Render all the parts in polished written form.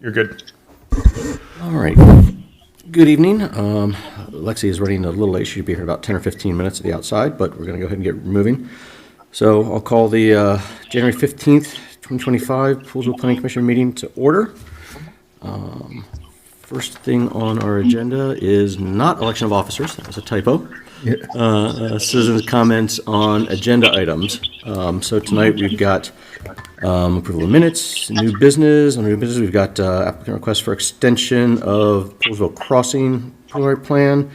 You're good. All right. Good evening. Lexi is running a little late. She'll be here about 10 or 15 minutes at the outside, but we're going to go ahead and get moving. So I'll call the January 15th, 2025 Poolesville Planning Commission meeting to order. First thing on our agenda is not election of officers. That was a typo. Citizens' comments on agenda items. So tonight we've got approval of minutes, new business. On new business, we've got applicant request for extension of Poolesville Crossing preliminary plan,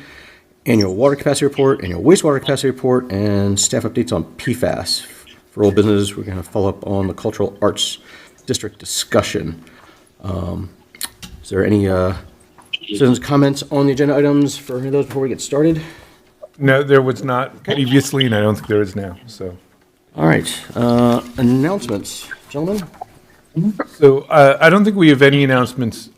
annual water capacity report, annual wastewater capacity report, and staff updates on PFAS. For old business, we're going to follow up on the cultural arts district discussion. Is there any citizens' comments on the agenda items for any of those before we get started? No, there was not previously, and I don't think there is now. So, all right. Announcements, gentlemen. So I don't think we have any announcements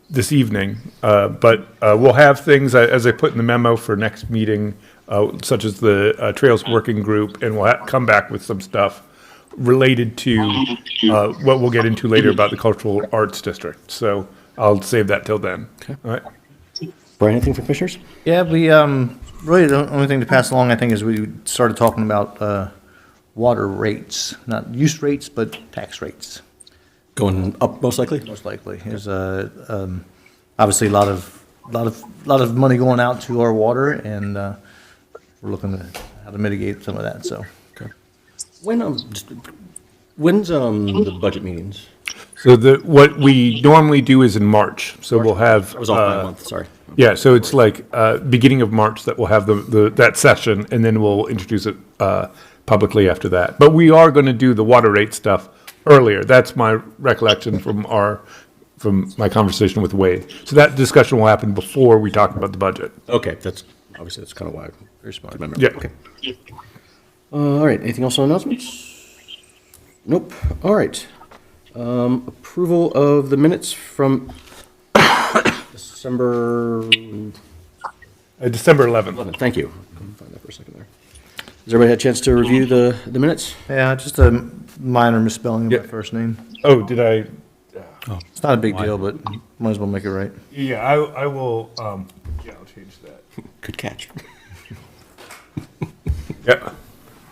this evening, but we'll have things as I put in the memo for next meeting, such as the Trails Working Group, and we'll come back with some stuff related to what we'll get into later about the Cultural Arts District. So I'll save that till then. Okay. All right. Brian, anything for commissioners? Yeah, we really the only thing to pass along, I think, is we started talking about water rates, not use rates, but tax rates. Going up, most likely? Most likely. There's obviously a lot of money going out to our water, and we're looking at how to mitigate some of that. So, Okay. When's the budget meetings? So what we normally do is in March. So we'll have. I was off by a month, sorry. Yeah, so it's like beginning of March that we'll have that session, and then we'll introduce it publicly after that. But we are going to do the water rate stuff earlier. That's my recollection from my conversation with Wade. So that discussion will happen before we talk about the budget. Okay, that's kind of why. Very smart. Yeah. Okay. All right, anything else on announcements? Nope. All right. Approval of the minutes from December December 11th. 11th. Thank you. Couldn't find that for a second there. Has everybody had a chance to review the minutes? yeah, just a minor misspelling of Yeah. my first name. Oh, did I? It's not a big deal, but might as well make it right. Yeah, I will. Yeah, I'll change that. Good catch. Yeah.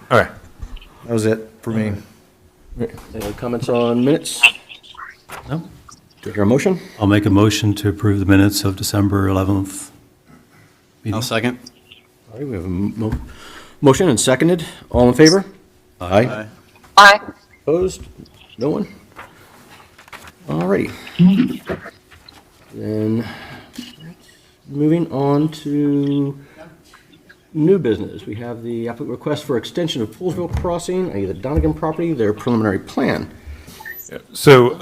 All right. That was it for me. Any other comments on minutes? No. Do I hear a motion? I'll make a motion to approve the minutes of December 11th. meeting. I'll second. All right, we have a motion and seconded. All in favor? Aye. Aye. Opposed? No one? All righty. Then, moving on to new business. We have the applicant request for extension of Poolesville Crossing, i.e. the Donegan property, their preliminary plan. So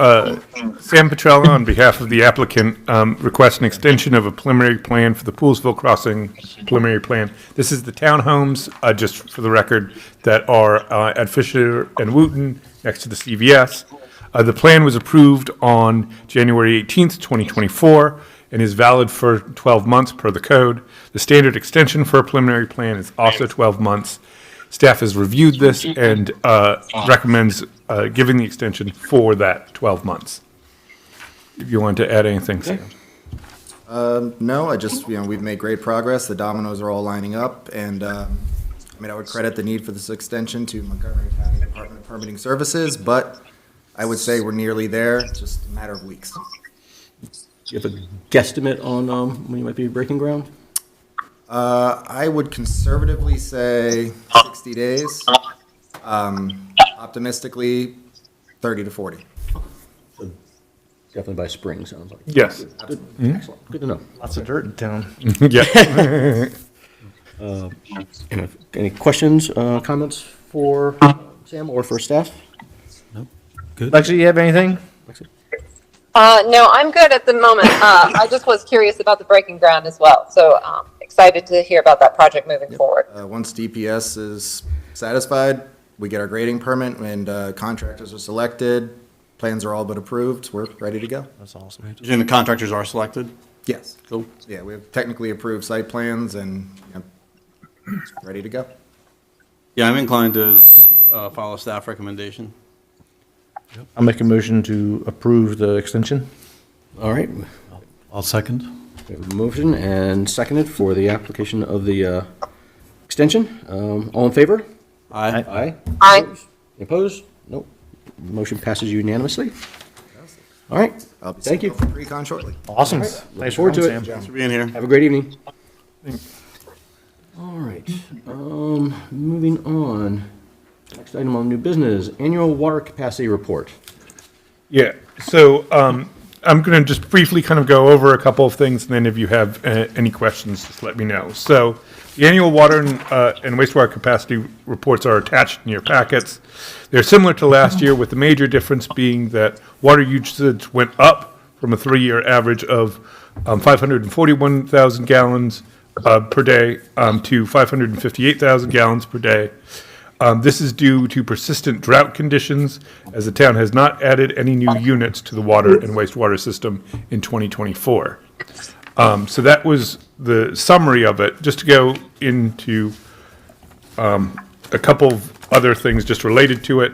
Sam Petrella, on behalf of the applicant, requests an extension of a preliminary plan for the Poolesville Crossing preliminary plan. This is the townhomes, just for the record, that are at Fisher and Wooten next to the CVS. The plan was approved on January 18th, 2024, and is valid for 12 months per the code. The standard extension for a preliminary plan is also 12 months. Staff has reviewed this and recommends giving the extension for that 12 months. If you want to add anything, Sam. No, we've made great progress. The dominoes are all lining up, and I would credit the need for this extension to Montgomery County Department of Permitting Services, but I would say we're nearly there, just a matter of weeks. Do you have a guesstimate on when you might be breaking ground? I would conservatively say 60 days. Optimistically, 30 to 40. So definitely by spring, sounds like. Yes. Good. Excellent. Good to know. Lots of dirt in town. Yeah. Any questions, comments for Sam or for staff? Good. Lexi, you have anything? No, I'm good at the moment. I just was curious about the breaking ground as well. So excited to hear about that project moving forward. Once DPS is satisfied, we get our grading permit, and contractors are selected. Plans are all but approved. We're ready to go. That's awesome. You think the contractors are selected? Yes. Cool. Yeah, we have technically approved site plans, and ready to go. Yeah, I'm inclined to follow staff recommendation. I'll make a motion to approve the extension. All right. I'll second. We have a motion and seconded for the application of the extension. All in favor? Aye. Aye. Aye. Opposed? Nope. Motion passes unanimously. All right. I'll be Thank you. sending over pre-con shortly. Awesome. Look Thanks forward for to coming, it. Sam. Thanks for being here. Have a great evening. All right. Moving on. Next item on new business, annual water capacity report. Yeah, so I'm going to just briefly kind of go over a couple of things, and then if you have any questions, just let me know. So the annual water and wastewater capacity reports are attached in your packets. They're similar to last year, with the major difference being that water usage went up from a 3-year average of 541,000 gallons per day to 558,000 gallons per day. This is due to persistent drought conditions, as the town has not added any new units to the water and wastewater system in 2024. So that was the summary of it. Just to go into a couple of other things just related to it.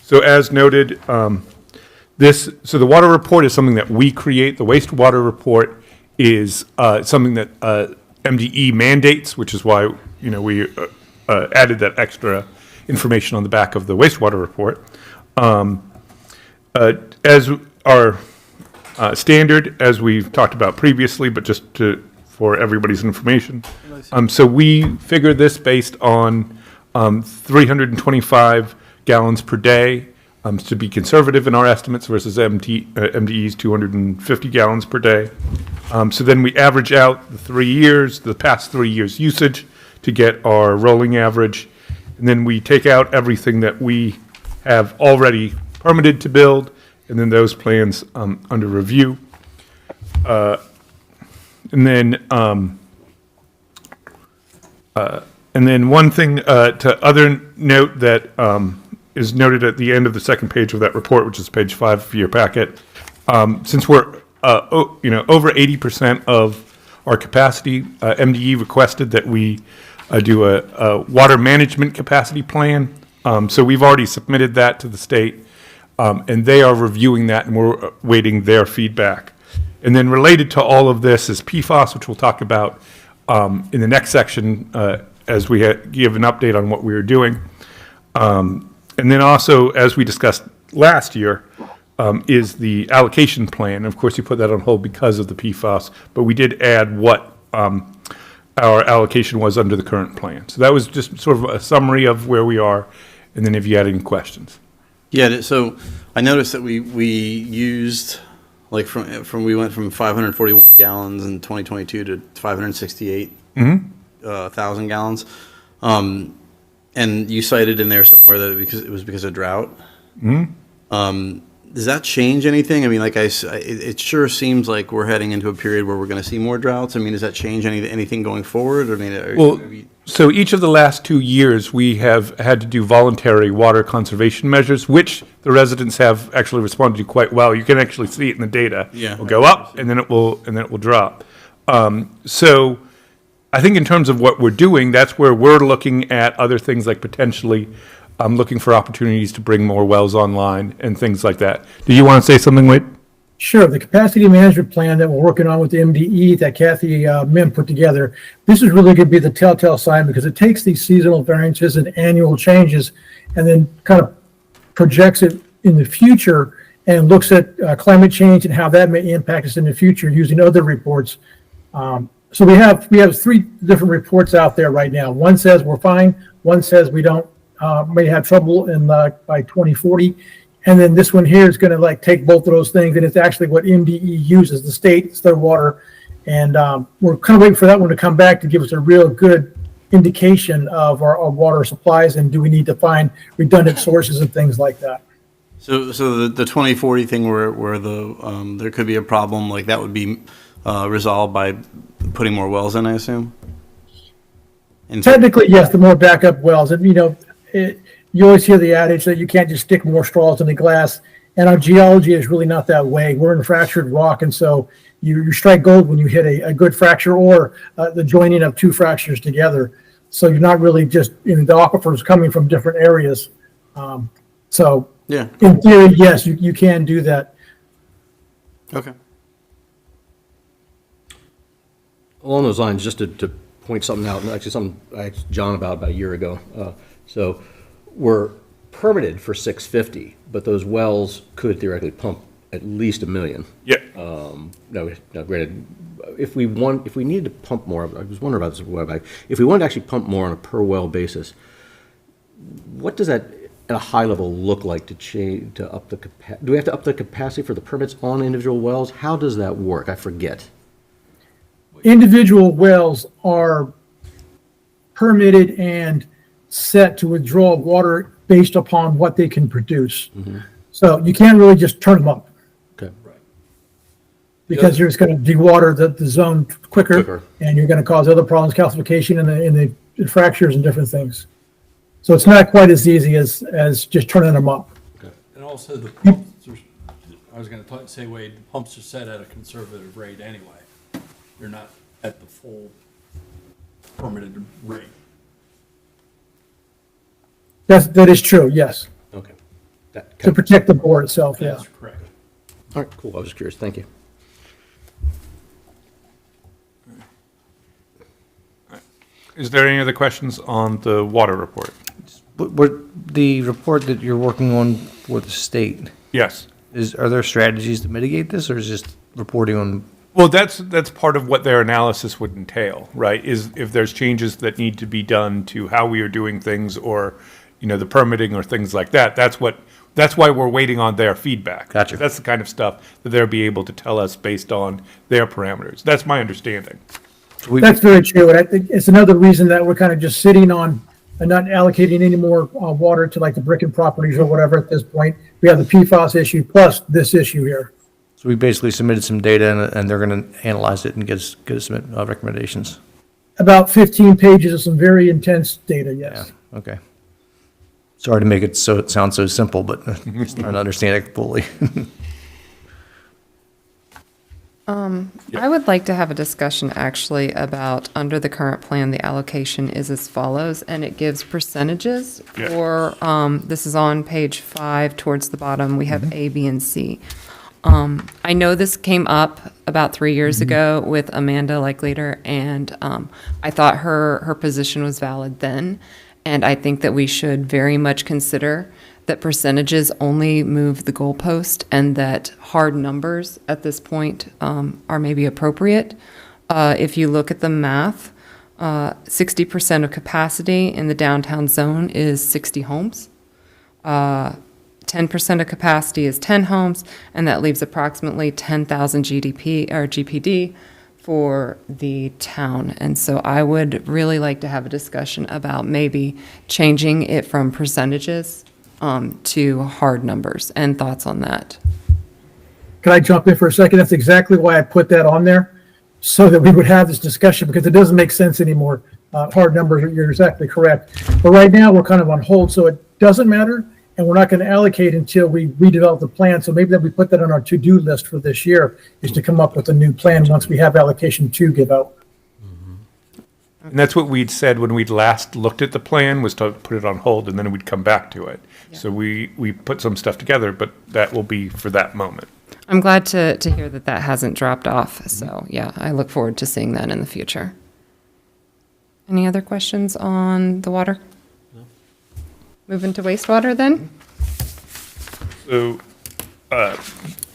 So as noted, so the water report is something that we create. The wastewater report is something that MDE mandates, which is why we added that extra information on the back of the wastewater report. As our standard, as we've talked about previously, but just for everybody's information. So we figure this based on 325 gallons per day to be conservative in our estimates versus MDE's 250 gallons per day. So then we average out the past 3 years usage to get our rolling average. And then we take out everything that we have already permitted to build, and then those plans under review. And then one thing to other note that is noted at the end of the second page of that report, which is page 5 of your packet. Since we're over 80% of our capacity, MDE requested that we do a water management capacity plan. So we've already submitted that to the state, and they are reviewing that, and we're waiting their feedback. And then related to all of this is PFAS, which we'll talk about in the next section as we give an update on what we are doing. And then also, as we discussed last year, is the allocation plan. Of course, you put that on hold because of the PFAS, but we did add what our allocation was under the current plan. So that was just sort of a summary of where we are, and then if you had any questions. Yeah, so I noticed that we used, like, we went from 541 gallons in 2022 to 568,000 gallons. And you cited in there somewhere that it was because of drought. Does that change anything? I mean, it sure seems like we're heading into a period where we're going to see more droughts. I mean, does that change anything going forward? I mean, So each of the last 2 years, we have had to do voluntary water conservation measures, which the residents have actually responded to quite well. You can actually see it in the data. Yeah. It'll go up, and then it will drop. So I think in terms of what we're doing, that's where we're looking at other things like potentially looking for opportunities to bring more wells online and things like that. Do you want to say something, Wade? Sure. The capacity management plan that we're working on with the MDE that Kathy Mim put together, this is really going to be the telltale sign, because it takes these seasonal variances and annual changes and then kind of projects it in the future and looks at climate change and how that may impact us in the future using other reports. So we have 3 different reports out there right now. One says we're fine. One says we don't may have trouble in by 2040. And then this one here is going to take both of those things, and it's actually what MDE uses, the state, it's their water. And we're kind of waiting for that one to come back to give us a real good indication of our water supplies, and do we need to find redundant sources and things like that. So the 2040 thing where there could be a problem, like that would be resolved by putting more wells in, I assume? Technically, yes, the more backup wells. And, you always hear the adage that you can't just stick more straws in the glass, and our geology is really not that way. We're in fractured rock, and so you strike gold when you hit a good fracture or the joining of 2 fractures together. So you're not really just, the aquifer is coming from different areas. So Yeah. in theory, yes, you can do that. Okay. Along those lines, just to point something out, and actually something I asked John about a year ago. So we're permitted for 650, but those wells could theoretically pump at least 1 million. Yeah. No, granted, if we needed to pump more, I was wondering about this a while back. If we wanted to actually pump more on a per well basis, what does that at a high level look like to change, to up the capacity? Do we have to up the capacity for the permits on individual wells? How does that work? I forget. Individual wells are permitted and set to withdraw water based upon what they can produce. So you can't really just turn them up Okay. because you're just going to dewater the zone quicker, Quicker. and you're going to cause other problems, calcification in the fractures and different things. So it's not quite as easy as just turning them up. And also the pumps, I was gonna say, Wade, the pumps are set at a conservative rate anyway. They're not at the full permitted rate. That is true, yes, Okay. That to protect the bore itself, yeah. That's correct. All right, cool. I was just curious. Thank you. Is there any other questions on the water report? The report that you're working on for the state, Yes. are there strategies to mitigate this, or is just reporting on? Well, that's part of what their analysis would entail, right? Is if there's changes that need to be done to how we are doing things, or, the permitting or things like that. That's why we're waiting on their feedback. Gotcha. That's the kind of stuff that they'll be able to tell us based on their parameters. That's my understanding. That's very true, and I think it's another reason that we're kind of just sitting on and not allocating any more water to like the Bricken properties or whatever at this point. We have the PFAS issue plus this issue here. So we basically submitted some data, and they're going to analyze it and get us some recommendations. About 15 pages of some very intense data, Yeah, yes. okay. Sorry to make it sound so simple, but just trying to understand it fully. I would like to have a discussion actually about, under the current plan, the allocation is as follows, and it gives percentages Yeah. for, this is on page 5 towards the bottom, we have A, B, and C. I know this came up about 3 years ago with Amanda Likelater, and I thought her position was valid then, and I think that we should very much consider that percentages only move the goalpost, and that hard numbers at this point are maybe appropriate. If you look at the math, 60% of capacity in the downtown zone is 60 homes. 10% of capacity is 10 homes, and that leaves approximately 10,000 GDP or GPD for the town. And so I would really like to have a discussion about maybe changing it from percentages to hard numbers, and thoughts on that. Can I jump in for a second? That's exactly why I put that on there, so that we would have this discussion, because it doesn't make sense anymore. Hard numbers, you're exactly correct. But right now, we're kind of on hold, so it doesn't matter, and we're not going to allocate until we redevelop the plan. So maybe that we put that on our to-do list for this year, is to come up with a new plan once we have allocation to give out. And that's what we'd said when we'd last looked at the plan, was to put it on hold, and then we'd come back to it. So we put some stuff together, but that will be for that moment. I'm glad to hear that that hasn't dropped off. So yeah, I look forward to seeing that in the future. Any other questions on the water? No. Moving to wastewater then? So,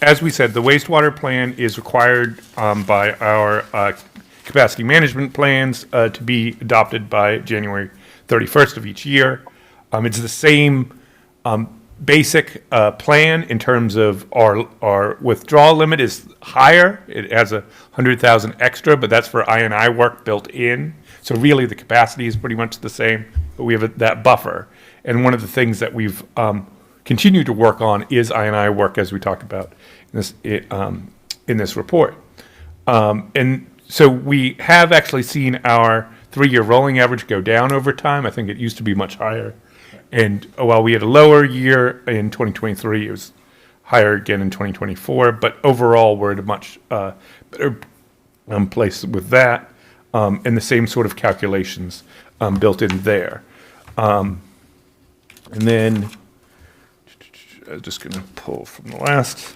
as we said, the wastewater plan is required by our capacity management plans to be adopted by January 31st of each year. It's the same basic plan in terms of our withdrawal limit is higher. It has 100,000 extra, but that's for I&I work built in. So really, the capacity is pretty much the same, but we have that buffer. And one of the things that we've continued to work on is I&I work, as we talked about in this report. And so we have actually seen our 3-year rolling average go down over time. I think it used to be much higher. And while we had a lower year in 2023, it was higher again in 2024. But overall, we're at a much better place with that, and the same sort of calculations built in there. And then I'm just going to pull from the last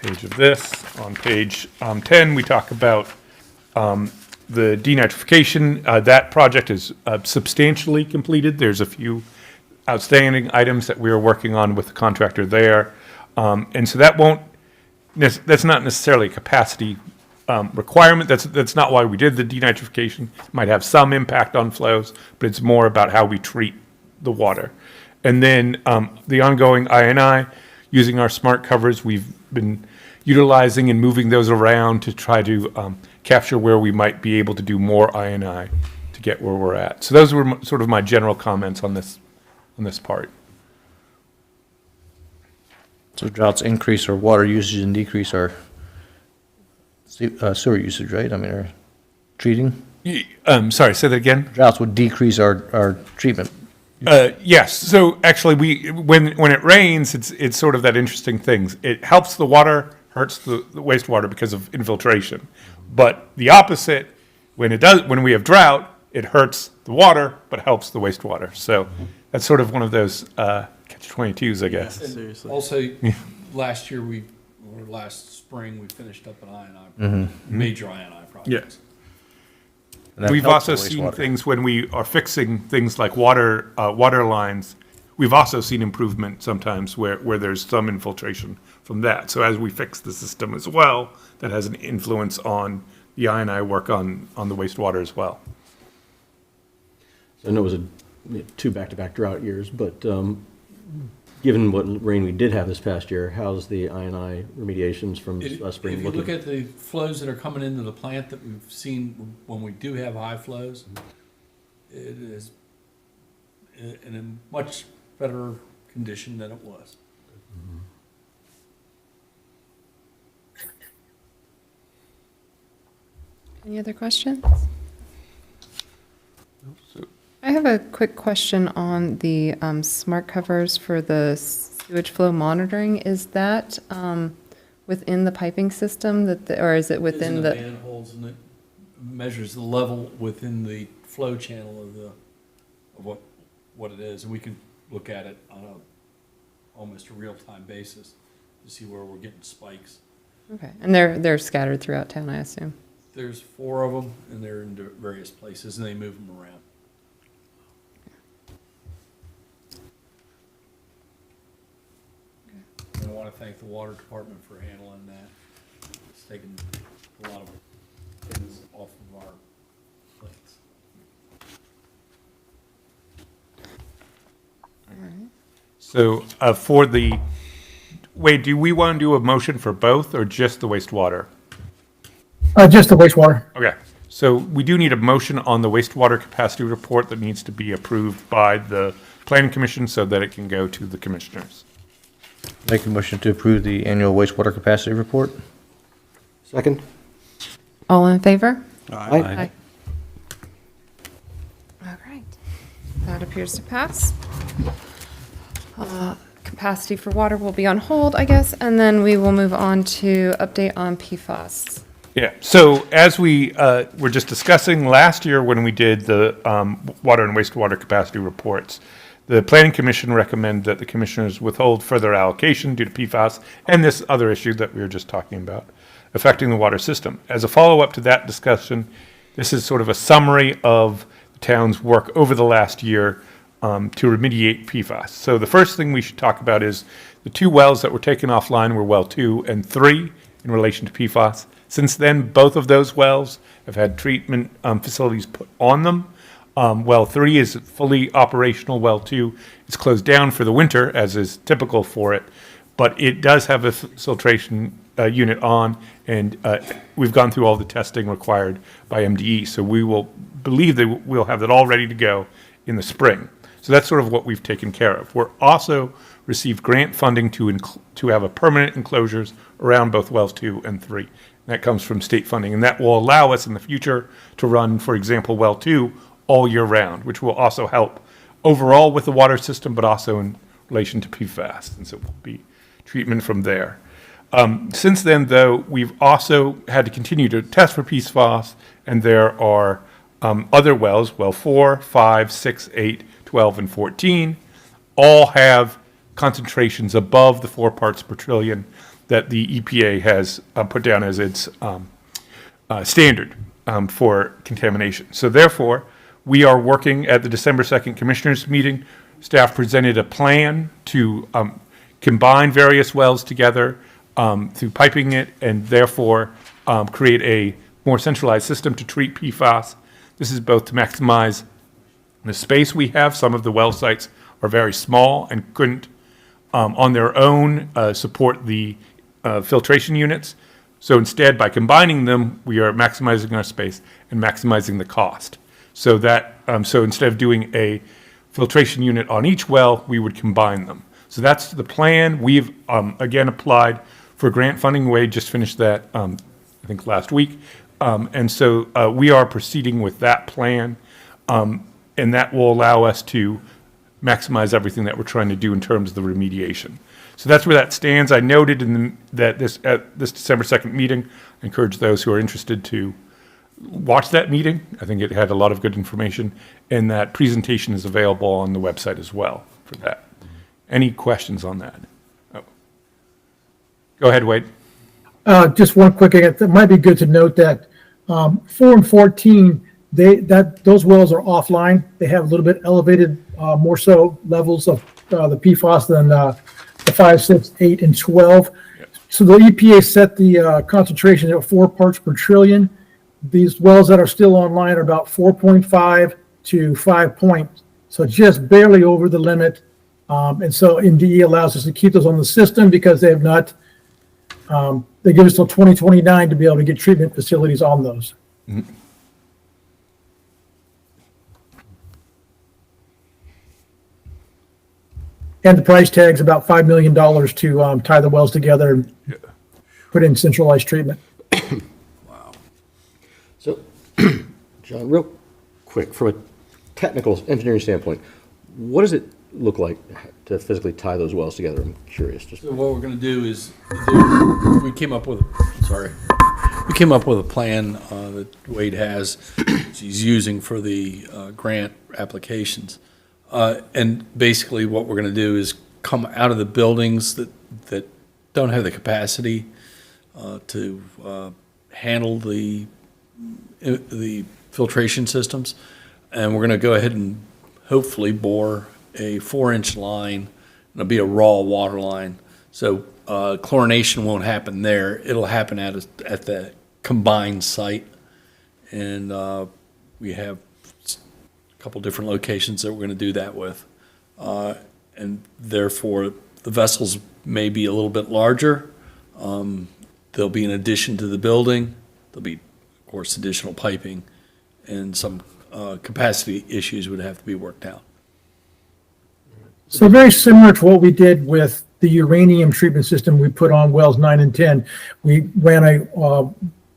page of this. On page 10, we talk about the denitrification. That project is substantially completed. There's a few outstanding items that we are working on with the contractor there. And so that that's not necessarily a capacity requirement. That's not why we did the denitrification. It might have some impact on flows, but it's more about how we treat the water. And then the ongoing I&I, using our smart covers, we've been utilizing and moving those around to try to capture where we might be able to do more I&I to get where we're at. So those were sort of my general comments on this part. So droughts increase our water usage and decrease our sewer usage, right? I mean, our treating. Sorry, say that again. Droughts would decrease our treatment. Yes. So actually, when it rains, it's sort of that interesting thing. It helps the water, hurts the wastewater because of infiltration. But the opposite, when we have drought, it hurts the water but helps the wastewater. So that's sort of one of those catch-22s, I guess. Seriously. Also, last spring, we finished up an I&I, major I&I project. Yes. And that We've helps also the seen wastewater. things when we are fixing things like water lines. We've also seen improvement sometimes where there's some infiltration from that. So as we fix the system as well, that has an influence on the I&I work on the wastewater as well. I know it was two back-to-back drought years, but given what rain we did have this past year, how's the I&I remediations from last spring If you looking? look at the flows that are coming into the plant that we've seen when we do have high flows, it is in a much better condition than it was. Any other questions? I have a quick question on the smart covers for the sewage flow monitoring. Is that within the piping system or is it within It's in the? manholes, and it measures the level within the flow channel of what it is, and we can look at it on almost a real-time basis to see where we're getting spikes. Okay, and they're scattered throughout town, I assume. There's 4 of them, and they're in various places, and they move them around. And I want to thank the water department for handling that. It's taken a lot of things off of our plates. So Wade, do we want to do a motion for both or just the wastewater? Just the wastewater. Okay, so we do need a motion on the wastewater capacity report that needs to be approved by the planning commission so that it can go to the commissioners. Make a motion to approve the annual wastewater capacity report. Second? All in favor? Aye. All right, that appears to pass. Capacity for water will be on hold, I guess, and then we will move on to update on PFAS. Yeah, so as we were just discussing last year when we did the water and wastewater capacity reports, the Planning Commission recommended that the commissioners withhold further allocation due to PFAS and this other issue that we were just talking about, affecting the water system. As a follow-up to that discussion, this is sort of a summary of the town's work over the last year to remediate PFAS. So the first thing we should talk about is the 2 wells that were taken offline were well 2 and 3 in relation to PFAS. Since then, both of those wells have had treatment facilities put on them. Well 3 is fully operational. Well 2 is closed down for the winter, as is typical for it, but it does have a filtration unit on, and we've gone through all the testing required by MDE, so we will believe that we'll have that all ready to go in the spring. So that's sort of what we've taken care of. We're also received grant funding to have a permanent enclosures around both wells 2 and 3. That comes from state funding, and that will allow us in the future to run, for example, well 2 all year round, which will also help overall with the water system, but also in relation to PFAS, and so it will be treatment from there. Since then, though, we've also had to continue to test for PFAS, and there are other wells, well 4, 5, 6, 8, 12, and 14, all have concentrations above the 4 parts per trillion. that the EPA has put down as its standard for contamination. So therefore, we are working at the December 2nd Commissioners' meeting. Staff presented a plan to combine various wells together through piping it, and therefore create a more centralized system to treat PFAS. This is both to maximize the space we have. Some of the well sites are very small and couldn't, on their own, support the filtration units. So instead, by combining them, we are maximizing our space and maximizing the cost. So that, so instead of doing a filtration unit on each well, we would combine them. So that's the plan. We've, again, applied for grant funding. Wade just finished that, I think, last week. And so we are proceeding with that plan, and that will allow us to maximize everything that we're trying to do in terms of the remediation. So that's where that stands. I noted that at this December 2nd meeting, I encourage those who are interested to watch that meeting. I think it had a lot of good information, and that presentation is available on the website as well for that. Any questions on that? Oh. Go ahead, Wade. Just one quick thing. It might be good to note that 4 and 14, those wells are offline. They have a little bit elevated, more so levels of the PFAS than the 5, 6, 8, and 12. So the EPA set the concentration at 4 parts per trillion. These wells that are still online are about 4.5 to 5 points. So just barely over the limit. And so MDE allows us to keep those on the system because they have not, they give us till 2029 to be able to get treatment facilities on those. Mm-hmm. And the price tag's about $5 million to tie the wells together and put in centralized treatment. So, John, real quick, from a technical engineering standpoint, what does it look like to physically tie those wells together? I'm curious. Just So what we're gonna do is, we came up with a plan that Wade has, he's using for the grant applications. And basically what we're gonna do is come out of the buildings that don't have the capacity to handle the filtration systems. And we're gonna go ahead and hopefully bore a 4-inch line. It'll be a raw water line. So chlorination won't happen there. It'll happen at the combined site. And we have a couple different locations that we're going to do that with. And therefore, the vessels may be a little bit larger. There'll be an addition to the building. There'll be, of course, additional piping, and some capacity issues would have to be worked out. So very similar to what we did with the uranium treatment system we put on wells 9 and 10. We ran a well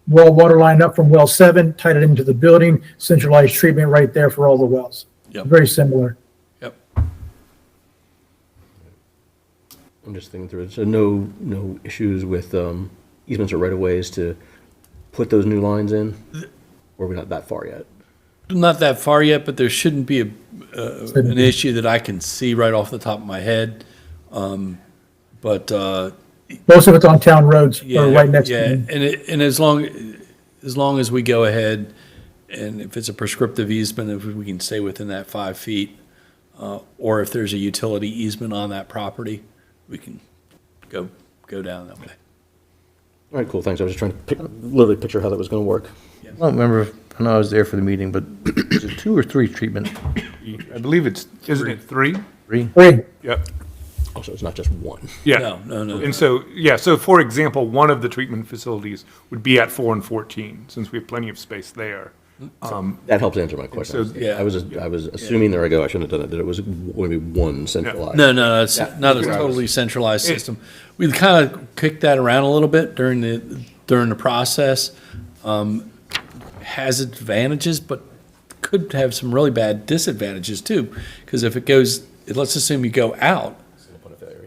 water line up from well 7, tied it into the building, centralized treatment right there for all the wells. Yep. Very similar. Yep. I'm just thinking through it. So no issues with easements or right-of-ways to put those new lines in? Or are we not that far yet? Not that far yet, but there shouldn't be an issue that I can see right off the top of my head. But Most of it's on town roads or right next yeah, to them. and as long as we go ahead, and if it's a prescriptive easement, if we can stay within that 5 feet, or if there's a utility easement on that property, we can go down that way. All right, cool, thanks. I was just trying to literally picture how that was going to work. I don't remember, I know I was there for the meeting, but is it 2 or 3 treatment? I believe isn't it 3? 3? Great. Yep. Oh, so it's not just one. Yeah. No. And so, so for example, one of the treatment facilities would be at 4 and 14, since we have plenty of space there. That helps answer my question. So- Yeah. I was assuming there I go, I shouldn't have done it, that it was going to be one centralized. No, it's not a totally centralized system. We kind of kicked that around a little bit during the process. Has advantages, but could have some really bad disadvantages too. Because if it goes, let's assume you go out.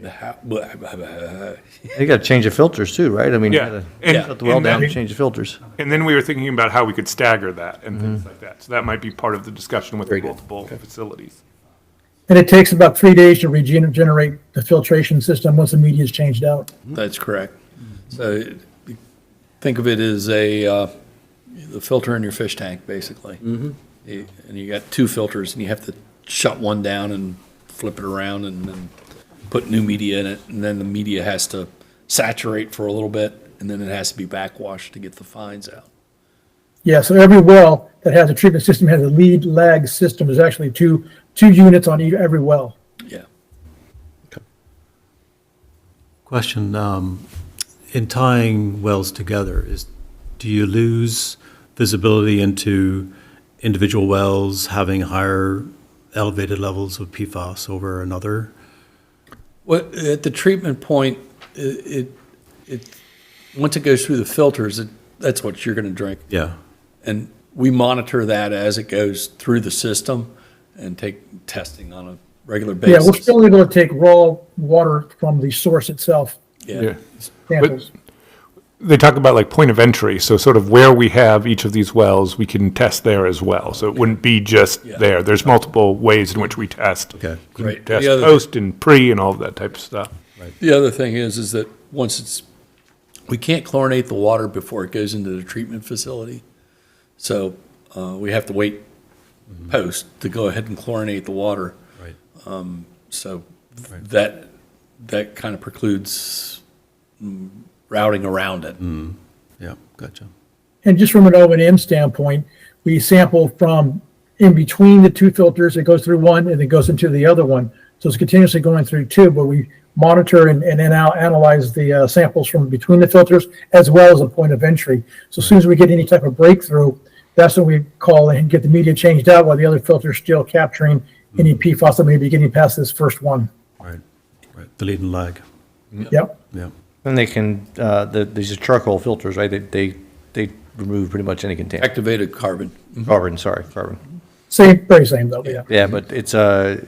You gotta change the filters too, right? I mean, you Yeah. gotta And- shut the well and down then- and change the filters. And then we were thinking about how we could stagger that and things like that. So that might be part of the discussion with Very the good. multiple facilities. And it takes about 3 days to regenerate the filtration system once the media is changed out. That's correct. So think of it as the filter in your fish tank, basically. And you got two filters, and you have to shut one down and flip it around and then put new media in it, and then the media has to saturate for a little bit, and then it has to be backwashed to get the fines out. Yeah, so every well that has a treatment system has a lead lag system. There's actually two units on every well. Yeah. Question, in tying wells together, do you lose visibility into individual wells having higher elevated levels of PFAS over another? Well, at the treatment point, once it goes through the filters, that's what you're going to drink. Yeah. And we monitor that as it goes through the system and take testing on a regular Yeah, basis. we're still able to take raw water from the source itself, Yeah. samples. They talk about like point of entry, so sort of where we have each of these wells, we can test there as well. So it wouldn't be just there. There's multiple ways in which we test. Okay. We Right. Test The other- post and pre and all of that type of stuff. The other thing is that we can't chlorinate the water before it goes into the treatment facility. So we have to wait post to go ahead and chlorinate the water. Right. So that kind of precludes routing around it. Yeah, gotcha. And just from an O&M standpoint, we sample from in between the two filters. It goes through one and it goes into the other one. So it's continuously going through two, but we monitor and then analyze the samples from between the filters as well as a point of entry. So as soon as we get any type of breakthrough, that's when we call and get the media changed out while the other filter is still capturing any PFAS that may be getting past this first one. Right. The lead and lag. Yep. Yeah. And they can, these are charcoal filters, right? They remove pretty much any contaminant. Activated carbon. Carbon. Very same though, yeah. Yeah, but it's,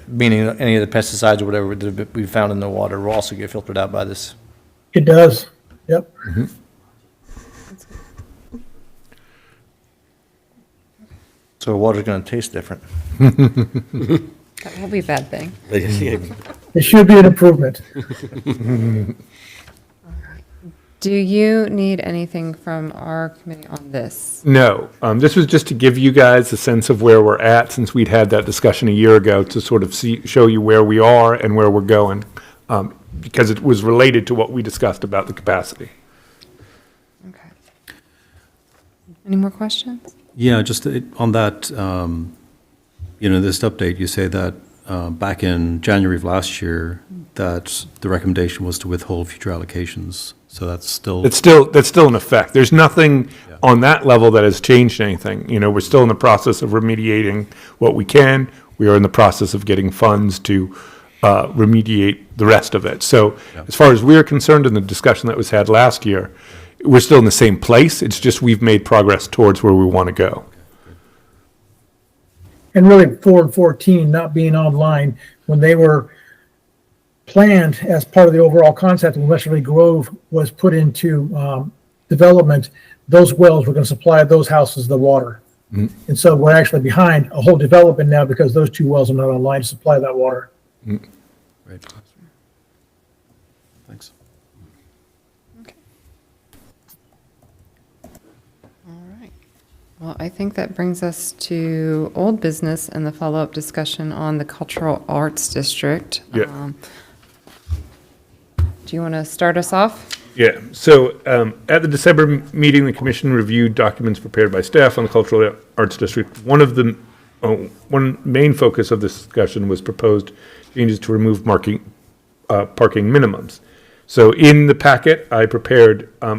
meaning any of the pesticides or whatever that we found in the water will also get filtered out by this. It does, yep. So water's gonna taste different. That will be a bad thing. It should be an improvement. Do you need anything from our committee on this? No, this was just to give you guys a sense of where we're at, since we'd had that discussion a year ago, to sort of show you where we are and where we're going, because it was related to what we discussed about the capacity. Okay. Any more questions? Yeah, just on that, this update, you say that back in January of last year, that the recommendation was to withhold future allocations. So that's still. That's still in effect. There's nothing on that level that has changed anything. We're still in the process of remediating what we can. We are in the process of getting funds to remediate the rest of it. So as far as we're concerned, in the discussion that was had last year, we're still in the same place. It's just we've made progress towards where we want to go. And really 4 and 14 not being online when they were planned as part of the overall concept when Westerly Grove was put into development, those wells were going to supply those houses the water. And so we're actually behind a whole development now because those two wells are not online to supply that water. Right. Thanks. All right. Well, I think that brings us to old business and the follow-up discussion on the Cultural Arts District. Yeah. Do you want to start us off? Yeah, so at the December meeting, the commission reviewed documents prepared by staff on the Cultural Arts District. One main focus of this discussion was proposed changes to remove parking minimums. So in the packet, I prepared a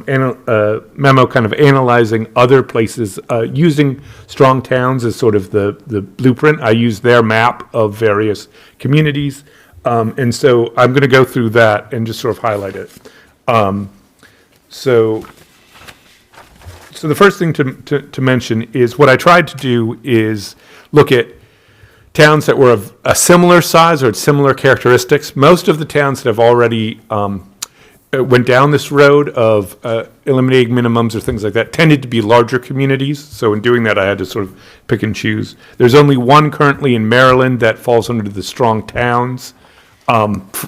memo kind of analyzing other places, using Strong Towns as sort of the blueprint. I used their map of various communities. And so I'm going to go through that and just sort of highlight it. So the first thing to mention is what I tried to do is look at towns that were of a similar size or similar characteristics. Most of the towns that have already went down this road of eliminating minimums or things like that tended to be larger communities. So in doing that, I had to sort of pick and choose. There's only one currently in Maryland that falls under the Strong Towns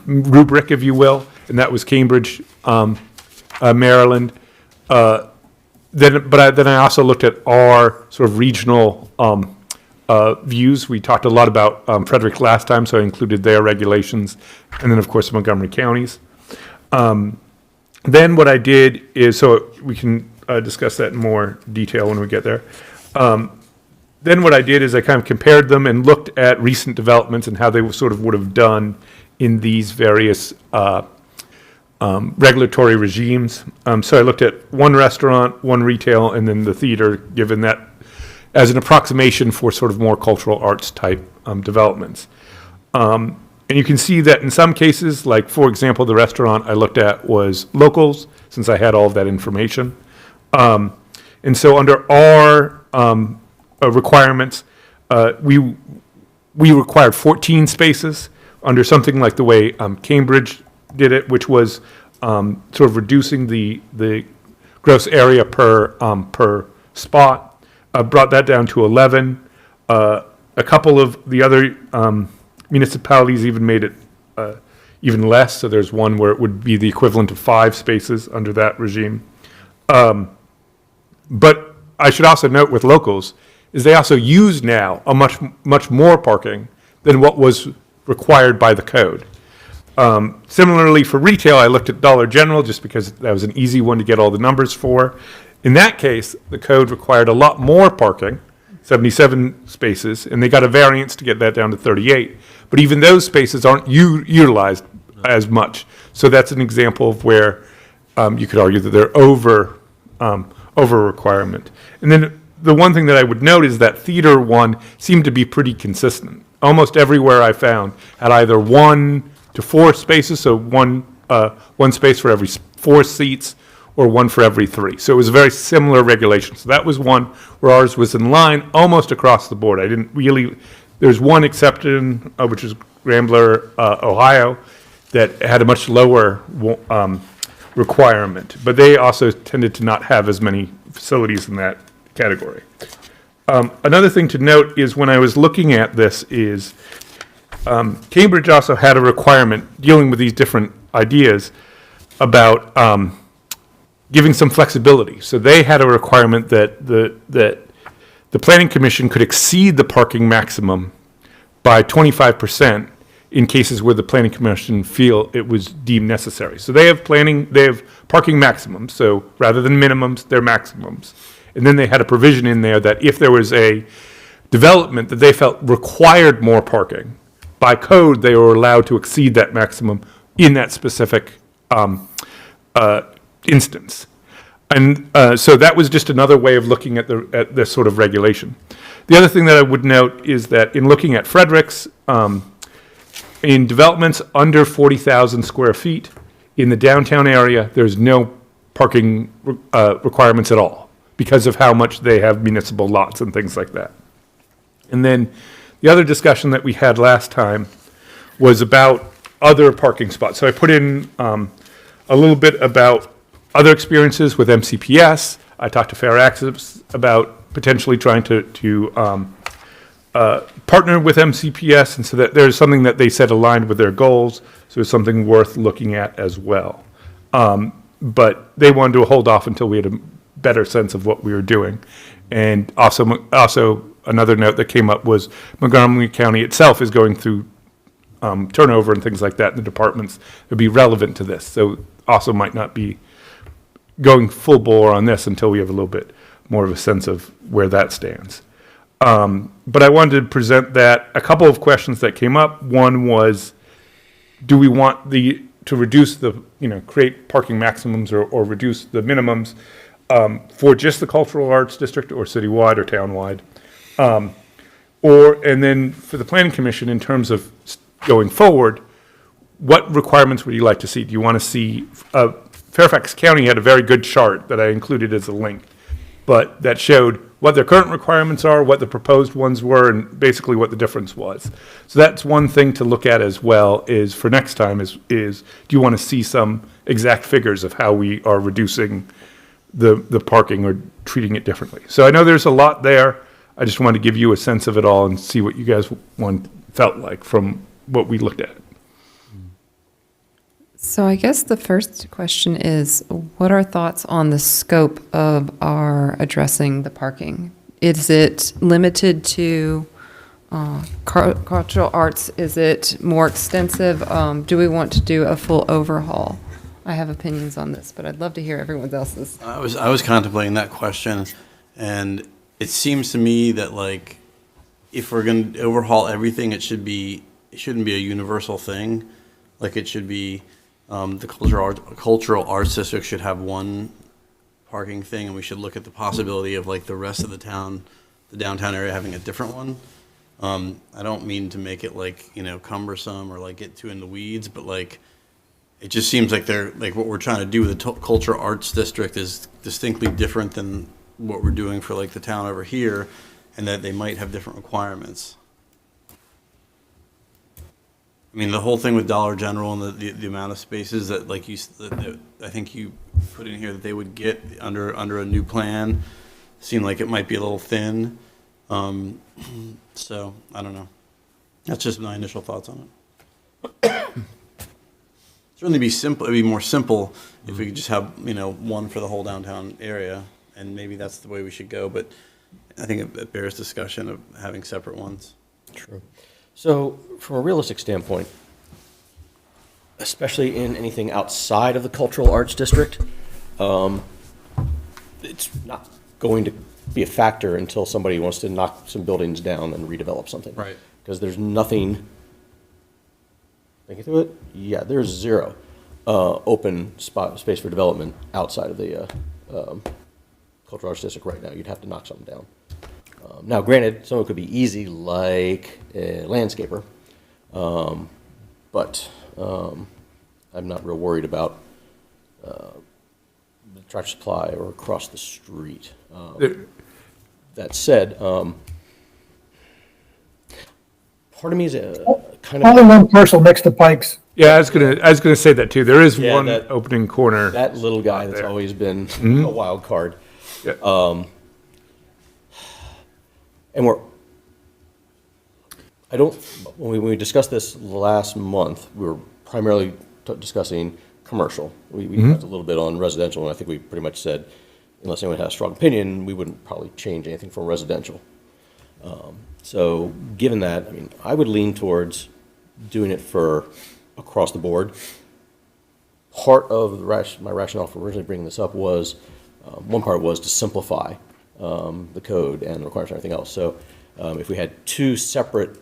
rubric, if you will, and that was Cambridge, Maryland. Then I also looked at our sort of regional views. We talked a lot about Frederick last time, so I included their regulations, and then of course Montgomery counties. Then what I did is, so we can discuss that in more detail when we get there. Then what I did is I kind of compared them and looked at recent developments and how they sort of would have done in these various regulatory regimes. So I looked at one restaurant, one retail, and then the theater, given that as an approximation for sort of more cultural arts type developments. And you can see that in some cases, like for example, the restaurant I looked at was locals, since I had all of that information. And so under our requirements, we required 14 spaces under something like the way Cambridge did it, which was sort of reducing the gross area per spot, brought that down to 11. A couple of the other municipalities even made it even less. So there's one where it would be the equivalent of 5 spaces under that regime. But I should also note with locals is they also use now a much more parking than what was required by the code. Similarly for retail, I looked at Dollar General just because that was an easy one to get all the numbers for. In that case, the code required a lot more parking, 77 spaces, and they got a variance to get that down to 38. But even those spaces aren't utilized as much. So that's an example of where you could argue that they're over requirement. And then the one thing that I would note is that theater one seemed to be pretty consistent. Almost everywhere I found had either 1 to 4 spaces, so one space for every 4 seats, or 1 for every 3. So it was a very similar regulation. So that was one where ours was in line almost across the board. I didn't really, there's one exception, which is Rambler, Ohio, that had a much lower requirement, but they also tended to not have as many facilities in that category. Another thing to note is when I was looking at this is Cambridge also had a requirement dealing with these different ideas about giving some flexibility. So they had a requirement that the Planning Commission could exceed the parking maximum by 25% in cases where the Planning Commission feel it was deemed necessary. So they have parking maximums. So rather than minimums, they're maximums. And then they had a provision in there that if there was a development that they felt required more parking, by code, they were allowed to exceed that maximum in that specific instance. And so that was just another way of looking at this sort of regulation. The other thing that I would note is that in looking at Frederick's, in developments under 40,000 square feet in the downtown area, there's no parking requirements at all because of how much they have municipal lots and things like that. And then the other discussion that we had last time was about other parking spots. So I put in a little bit about other experiences with MCPS. I talked to Fair Access about potentially trying to partner with MCPS, and so that there's something that they said aligned with their goals, so it's something worth looking at as well. But they wanted to hold off until we had a better sense of what we were doing. And also another note that came up was Montgomery County itself is going through turnover and things like that in the departments that would be relevant to this. So also might not be going full bore on this until we have a little bit more of a sense of where that stands. But I wanted to present that a couple of questions that came up. One was, do we want to reduce create parking maximums or reduce the minimums for just the cultural arts district or citywide or townwide? And then for the Planning Commission, in terms of going forward, what requirements would you like to see? Do you want to see, Fairfax County had a very good chart that I included as a link, but that showed what their current requirements are, what the proposed ones were, and basically what the difference was. So that's one thing to look at as well, is for next time is do you want to see some exact figures of how we are reducing the parking or treating it differently? So I know there's a lot there. I just wanted to give you a sense of it all and see what you guys felt like from what we looked at. So I guess the first question is, what are thoughts on the scope of our addressing the parking? Is it limited to cultural arts? Is it more extensive? Do we want to do a full overhaul? I have opinions on this, but I'd love to hear everyone else's. I was contemplating that question, and it seems to me that like if we're going to overhaul everything, it shouldn't be a universal thing. Like it should be the cultural arts district should have one parking thing, and we should look at the possibility of like the rest of the town, the downtown area having a different one. I don't mean to make it like, cumbersome or like get too in the weeds, but like, it just seems like what we're trying to do with the cultural arts district is distinctly different than what we're doing for like the town over here, and that they might have different requirements. I mean, the whole thing with Dollar General and the amount of spaces that like that I think you put in here that they would get under a new plan seemed like it might be a little thin. So I don't know. That's just my initial thoughts on it. Certainly be simple. It'd be more simple if we could just have one for the whole downtown area, and maybe that's the way we should go. But I think it bears discussion of having separate ones. True. So from a realistic standpoint, especially in anything outside of the cultural arts district, it's not going to be a factor until somebody wants to knock some buildings down and redevelop something. Right. Because there's nothing, thinking through it, yeah, there's zero open space for development outside of the cultural arts district right now. You'd have to knock something down. Now, granted, some of it could be easy, like a landscaper, but I'm not real worried about the Tractor Supply or across the street. That said, part of me is kind Only of one parcel next to Pikes. Yeah, I was gonna say that too. There is Yeah, one that- opening corner. that little guy that's there. always been a wild card. Yeah. And when we discussed this last month, we were primarily discussing commercial. We touched a little bit on residential, and I think we pretty much said, unless anyone had a strong opinion, we wouldn't probably change anything from residential. So given that, I mean, I would lean towards doing it for across the board. Part of my rationale for originally bringing this up was, one part was to simplify the code and the requirements and everything else. So if we had two separate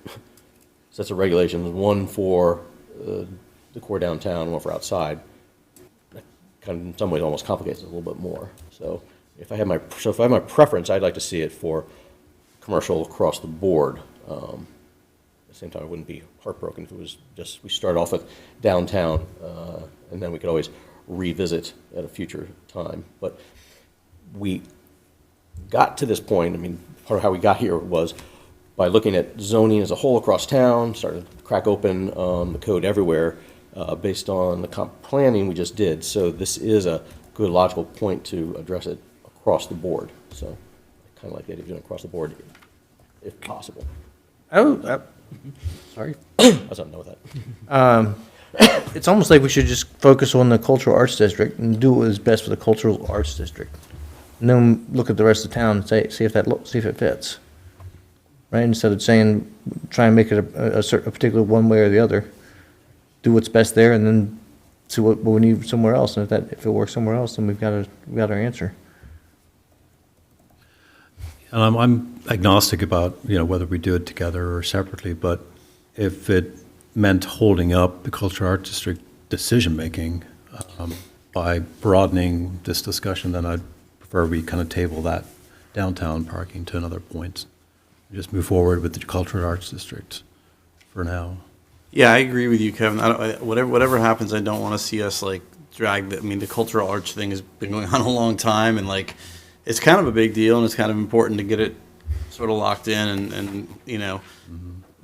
sets of regulations, one for the core downtown, one for outside, that kind of in some ways almost complicates it a little bit more. So if I have my preference, I'd like to see it for commercial across the board. At the same time, I wouldn't be heartbroken if it was just we start off with downtown, and then we could always revisit at a future time. But we got to this point, I mean, part of how we got here was by looking at zoning as a whole across town, started to crack open the code everywhere based on the comp planning we just did. So this is a good logical point to address it across the board. So I kind of like the idea of doing it across the board if possible. Sorry. I was not know with that. It's almost like we should just focus on the cultural arts district and do what is best for the cultural arts district. And then look at the rest of town and see if it fits. Right, instead of saying, try and make it a particular one way or the other. Do what's best there and then see what we need somewhere else. And if it works somewhere else, then we've got our answer. And I'm agnostic about, whether we do it together or separately, but if it meant holding up the cultural arts district decision-making by broadening this discussion, then I'd prefer we kind of table that downtown parking to another point. Just move forward with the cultural arts district for now. Yeah, I agree with you, Kevin. Whatever happens, I don't want to see us like drag the cultural arts thing has been going on a long time, and like it's kind of a big deal, and it's kind of important to get it sort of locked in, and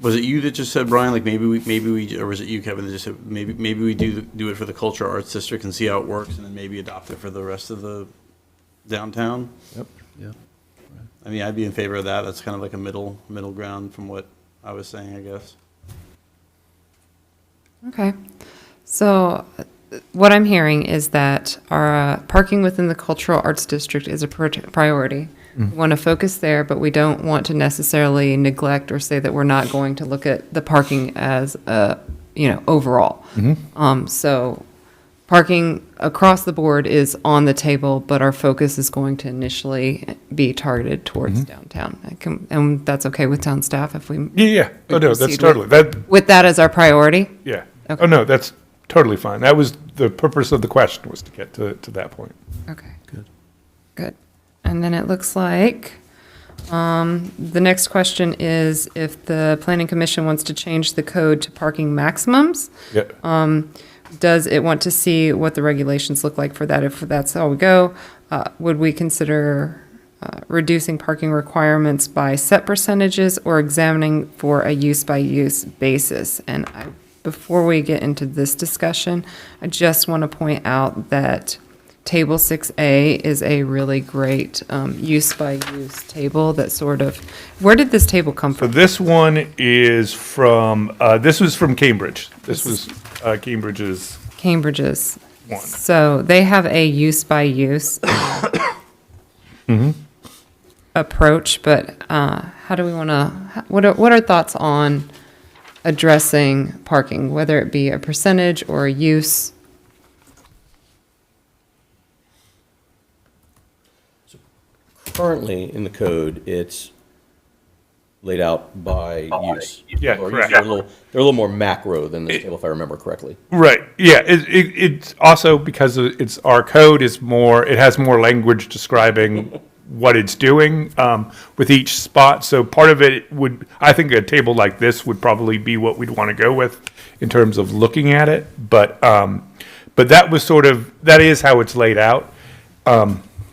was it you that just said, Brian, like maybe we, or was it you, Kevin, that just said maybe we do it for the cultural arts district and see how it works, and then maybe adopt it for the rest of the downtown? Yep. Yeah. I mean, I'd be in favor of that. That's kind of like a middle ground from what I was saying, I guess. Okay. So what I'm hearing is that our parking within the cultural arts district is a priority. We want to focus there, but we don't want to necessarily neglect or say that we're not going to look at the parking as a, overall. So parking across the board is on the table, but our focus is going to initially be targeted towards downtown. And that's okay with town staff if we Yeah. Oh, no, that's proceed totally, with that as our priority? yeah. Okay. Oh, no, that's totally fine. That was the purpose of the question, was to get to that point. Okay. Good. And then it looks like, the next question is if the planning commission wants to change the code to parking maximums, Yeah. does it want to see what the regulations look like for that? If that's how we go, would we consider reducing parking requirements by set percentages or examining for a use-by-use basis? And before we get into this discussion, I just want to point out that Table 6A is a really great use-by-use table that sort of, where did this table come So from? this one is from, this was from Cambridge. This was Cambridge's Cambridge's. one. So they have a use-by-use approach, but how do we want to, what are thoughts on addressing parking, whether it be a percentage or a use? Currently, in the code, it's laid out by use. Yeah, Or correct. They're a little more macro than this table, if I remember correctly. Right, yeah, it's also because it's, our code is more, it has more language describing what it's doing with each spot. So part of it would, I think a table like this would probably be what we'd want to go with in terms of looking at it. But that was sort of, that is how it's laid out.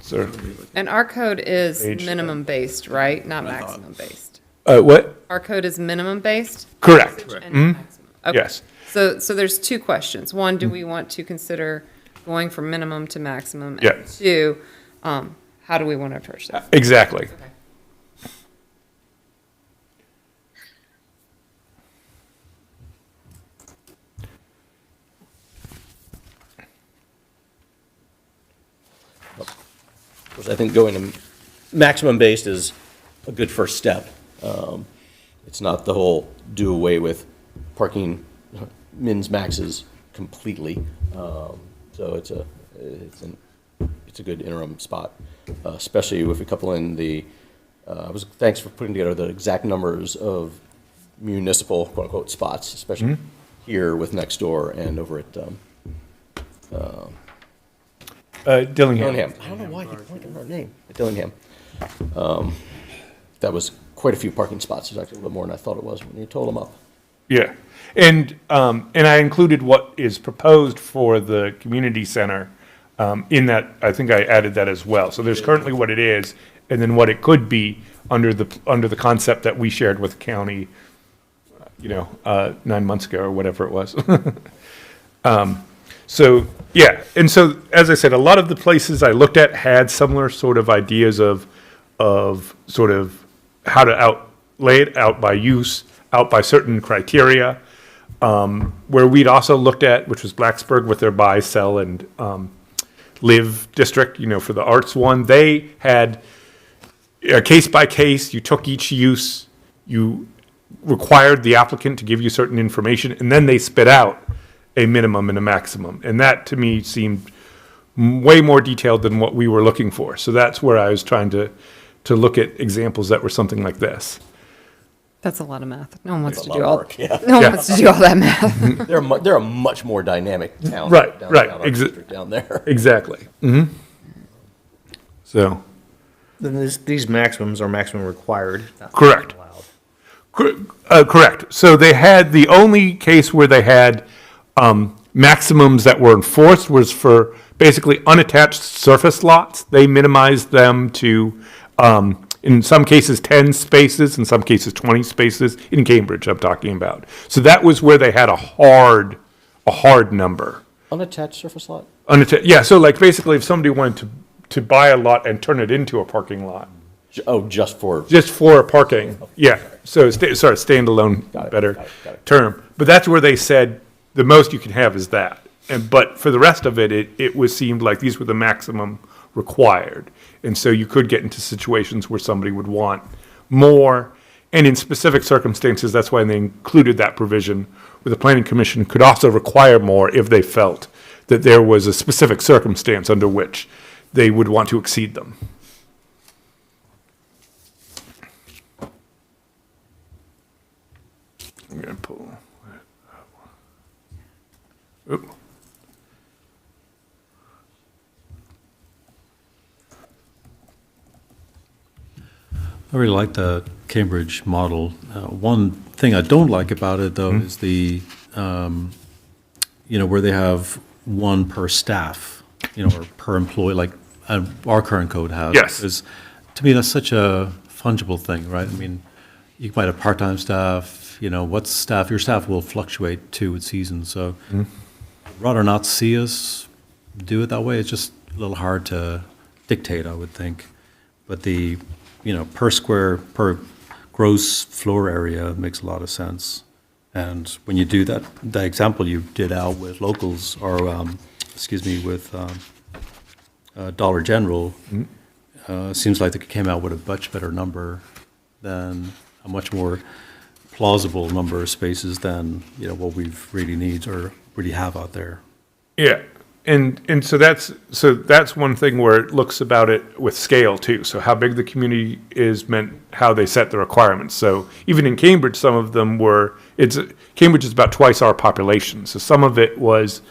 So, And our code is Page. minimum based, right? Not maximum based. what? Our code is minimum based? Correct. And maximum. Okay. Yes. So there's two questions. One, do we want to consider going from minimum to maximum? Yeah. And two, how do we want to approach that? Exactly. Of course, I think going to maximum based is a good first step. It's not the whole do away with parking mins maxes completely. So it's a good interim spot, especially if we couple in the, thanks for putting together the exact numbers of municipal quote unquote spots, especially here with next door and over at Dillingham. Dillingham. I don't know why they pointed our name at Dillingham. That was quite a few parking spots. It was actually a little more than I thought it was when you told them up. Yeah, and I included what is proposed for the community center in that. I think I added that as well. So there's currently what it is, and then what it could be under the concept that we shared with the county, 9 months ago or whatever it was. So yeah, and so as I said, a lot of the places I looked at had similar sort of ideas of sort of how to lay it out by use, out by certain criteria. Where we'd also looked at, which was Blacksburg with their buy, sell, and live district, for the arts one, they had a case by case. You took each use, you required the applicant to give you certain information, and then they spit out a minimum and a maximum. And that to me seemed way more detailed than what we were looking for. So that's where I was trying to look at examples that were something like this. That's a lot of math. No one wants It's to a do lot of all, work, yeah. no one Yeah. wants to do all that math. They're a much more dynamic town. Right, down right, our district down there. Exactly. So, Then these maximums are maximum required. not Correct. allowed. correct. So they had, the only case where they had maximums that were enforced was for basically unattached surface lots. They minimized them to, in some cases, 10 spaces, in some cases, 20 spaces, in Cambridge I'm talking about. So that was where they had a hard number. Unattached surface lot? Yeah, so like basically if somebody wanted to buy a lot and turn it into a parking lot, Just for, just for parking, yeah. So, standalone, Got it, better got it. term. But that's where they said the most you can have is that. But for the rest of it, it was seemed like these were the maximum required. And so you could get into situations where somebody would want more. And in specific circumstances, that's why they included that provision, where the planning commission could also require more if they felt that there was a specific circumstance under which they would want to exceed them. I'm going to pull. Oop. I really like the Cambridge model. One thing I don't like about it, though, is the, where they have one per staff, or per employee, like our current code has. Yes. Because to me, that's such a fungible thing, right? I mean, you might have part-time staff, what's staff? Your staff will fluctuate too with seasons, so I'd rather not see us do it that way. It's just a little hard to dictate, I would think. But the per gross floor area makes a lot of sense. And when you do that, the example you did out with locals, or, with Dollar General, seems like they came out with a much better number than, a much more plausible number of spaces than, what we've really need or really have out there. Yeah. And so that's one thing where it looks about it with scale too. So how big the community is meant how they set the requirements. So even in Cambridge, some of them Cambridge is about twice our population. So some of it was,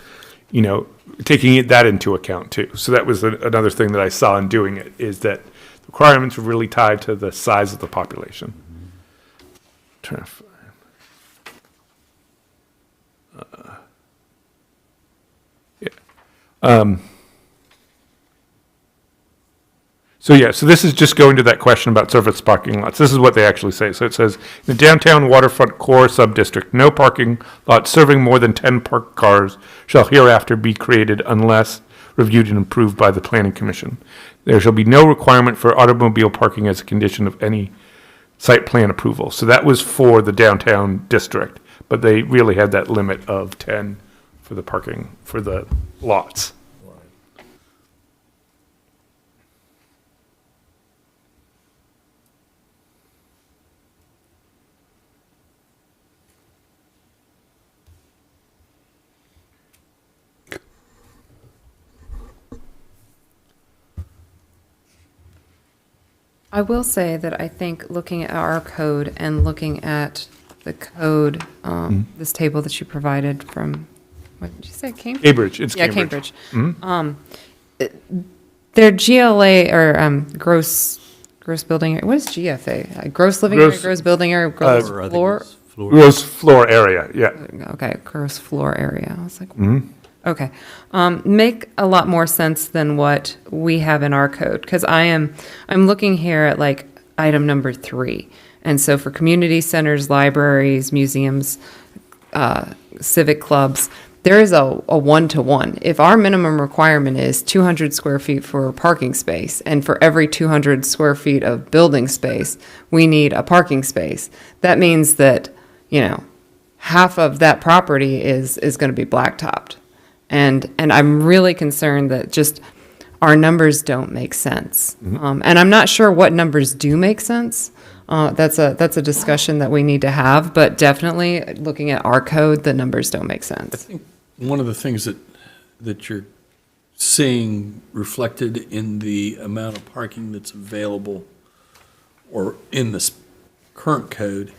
taking that into account too. So that was another thing that I saw in doing it, is that the requirements were really tied to the size of the population. Trying to find. So this is just going to that question about surface parking lots. This is what they actually say. So it says, in the downtown waterfront core subdistrict, no parking lot serving more than 10 parked cars shall hereafter be created unless reviewed and approved by the planning commission. There shall be no requirement for automobile parking as a condition of any site plan approval. So that was for the downtown district, but they really had that limit of 10 for the parking, for the lots. I will say that I think looking at our code and looking at the code, this table that you provided from, what did you say, Cambridge? Cambridge, it's Yeah, Cambridge. Their GLA or gross building, what is GFA? Gross living area, gross building area, gross Or I think floor? it's floor. Gross floor area, yeah. Okay, gross floor area. I was like, okay. Make a lot more sense than what we have in our code, because I'm looking here at like item number 3. And so for community centers, libraries, museums, civic clubs, there is a 1-to-1. If our minimum requirement is 200 square feet for a parking space, and for every 200 square feet of building space, we need a parking space, that means that, half of that property is going to be blacktopped. And I'm really concerned that just our numbers don't make sense. And I'm not sure what numbers do make sense. That's a discussion that we need to have, but definitely looking at our code, the numbers don't make I sense. think one of the things that you're seeing reflected in the amount of parking that's available or in this current code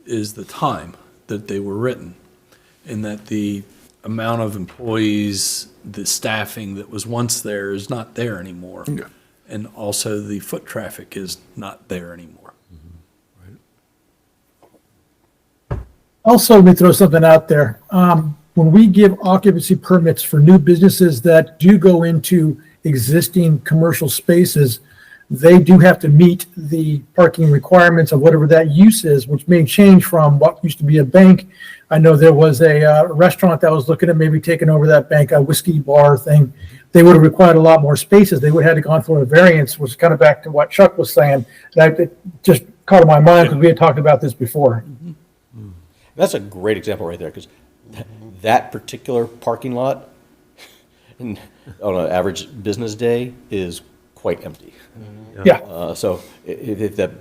is the time that they were written, and that the amount of employees, the staffing that was once there is not there anymore. Yeah. And also the foot traffic is not there anymore. Also, let me throw something out there. When we give occupancy permits for new businesses that do go into existing commercial spaces, they do have to meet the parking requirements of whatever that use is, which may change from what used to be a bank. I know there was a restaurant that was looking at maybe taking over that bank, a whiskey bar thing. They would have required a lot more spaces. They would have had to gone for a variance, which is kind of back to what Chuck was saying. That just caught in my mind because we had talked about this before. That's a great example right there, because that particular parking lot on an average business day is quite empty. Yeah, So if that,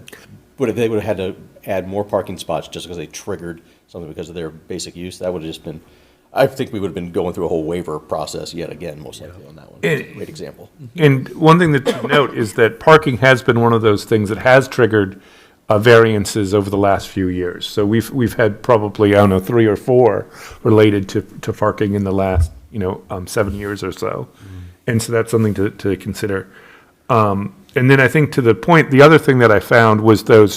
if they would have had to add more parking spots just because they triggered something because of their basic use, that would have just been, I think we would have been going through a whole waiver process yet again, most likely on that one. Great example. And one thing that to note is that parking has been one of those things that has triggered variances over the last few years. So we've had probably, I don't know, 3 or 4 related to parking in the last, 7 years or so. And so that's something to consider. And then I think to the point, the other thing that I found was those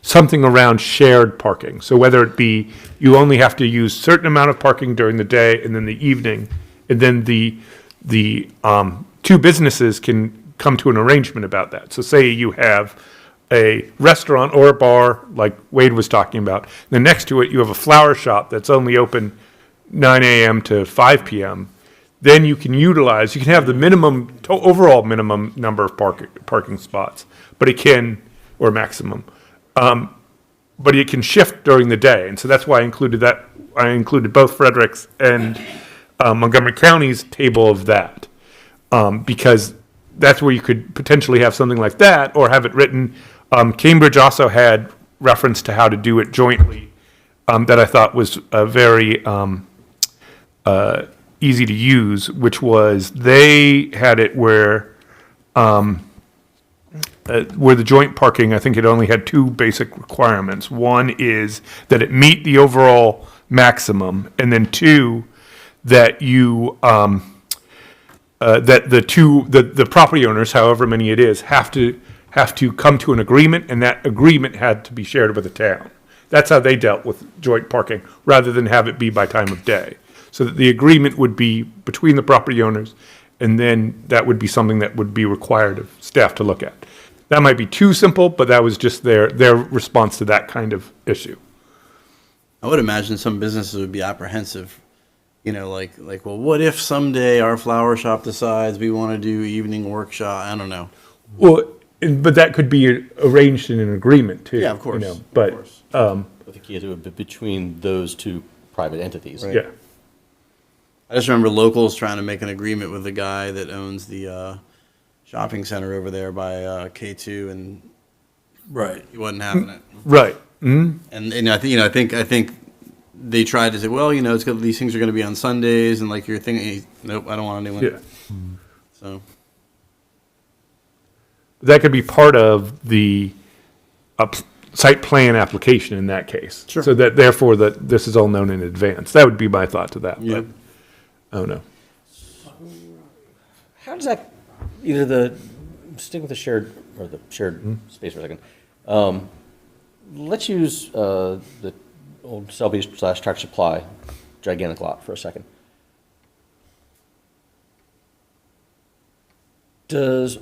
something around shared parking. So whether it be you only have to use certain amount of parking during the day and then the evening, and then the two businesses can come to an arrangement about that. So say you have a restaurant or a bar, like Wade was talking about, then next to it you have a flower shop that's only open 9 a.m. to 5 p.m., then you can have the overall minimum number of parking spots, but it can, or maximum, but it can shift during the day. And so that's why I included that. I included both Frederick's and Montgomery County's table of that, because that's where you could potentially have something like that, or have it written. Cambridge also had reference to how to do it jointly, that I thought was very easy to use, which was they had it where the joint parking, I think it only had 2 basic requirements. One is that it meet the overall maximum, and then 2, that you that the property owners, however many it is, have to come to an agreement, and that agreement had to be shared with the town. That's how they dealt with joint parking, rather than have it be by time of day. So that the agreement would be between the property owners, and then that would be something that would be required of staff to look at. That might be too simple, but that was just their response to that kind of issue. I would imagine some businesses would be apprehensive, like, well, what if someday our flower shop decides we want to do evening workshop? I don't know. Well, but that could be arranged in an agreement too. Yeah, of course. But, of course. I think you have to do it between those two private entities. yeah. I just remember locals trying to make an agreement with the guy that owns the shopping center over there by K2, and Right. he wasn't having it. Right. Mm-hmm. And I think they tried to say, well, it's good, these things are going to be on Sundays, and like you're thinking, nope, I don't want anyone. Yeah. So That could be part of the site plan application in that case. Sure. So that therefore that this is all known in advance. That would be my thought to that. Yeah. But, oh no. How does that, stick with the shared space for a second. Let's use the old Selby's / Tractor Supply gigantic lot for a second. If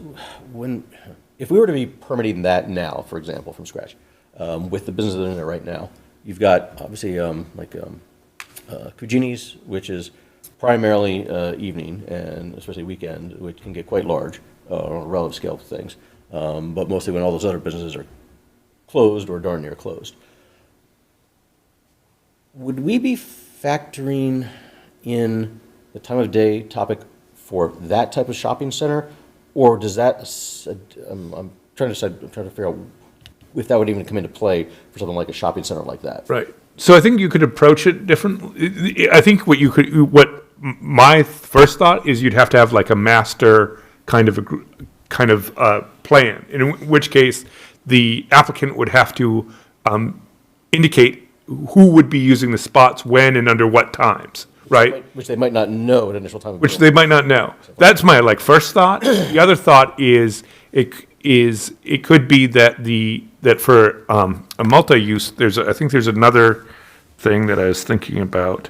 we were to be permitting that now, for example, from scratch, with the business that are in it right now, you've got obviously Cugini's, which is primarily evening and especially weekend, which can get quite large on a relative scale of things, but mostly when all those other businesses are closed or darn near closed. Would we be factoring in the time of day topic for that type of shopping center, or does that? I'm trying to figure out if that would even come into play for something like a shopping center like that. Right. So I think you could approach it differently. I think what my first thought is you'd have to have like a master kind of plan, in which case the applicant would have to indicate who would be using the spots when and under what times, right? Which they might not know at initial time. Which they might not know. That's my first thought. The other thought is it could be that for a multi-use, I think there's another thing that I was thinking about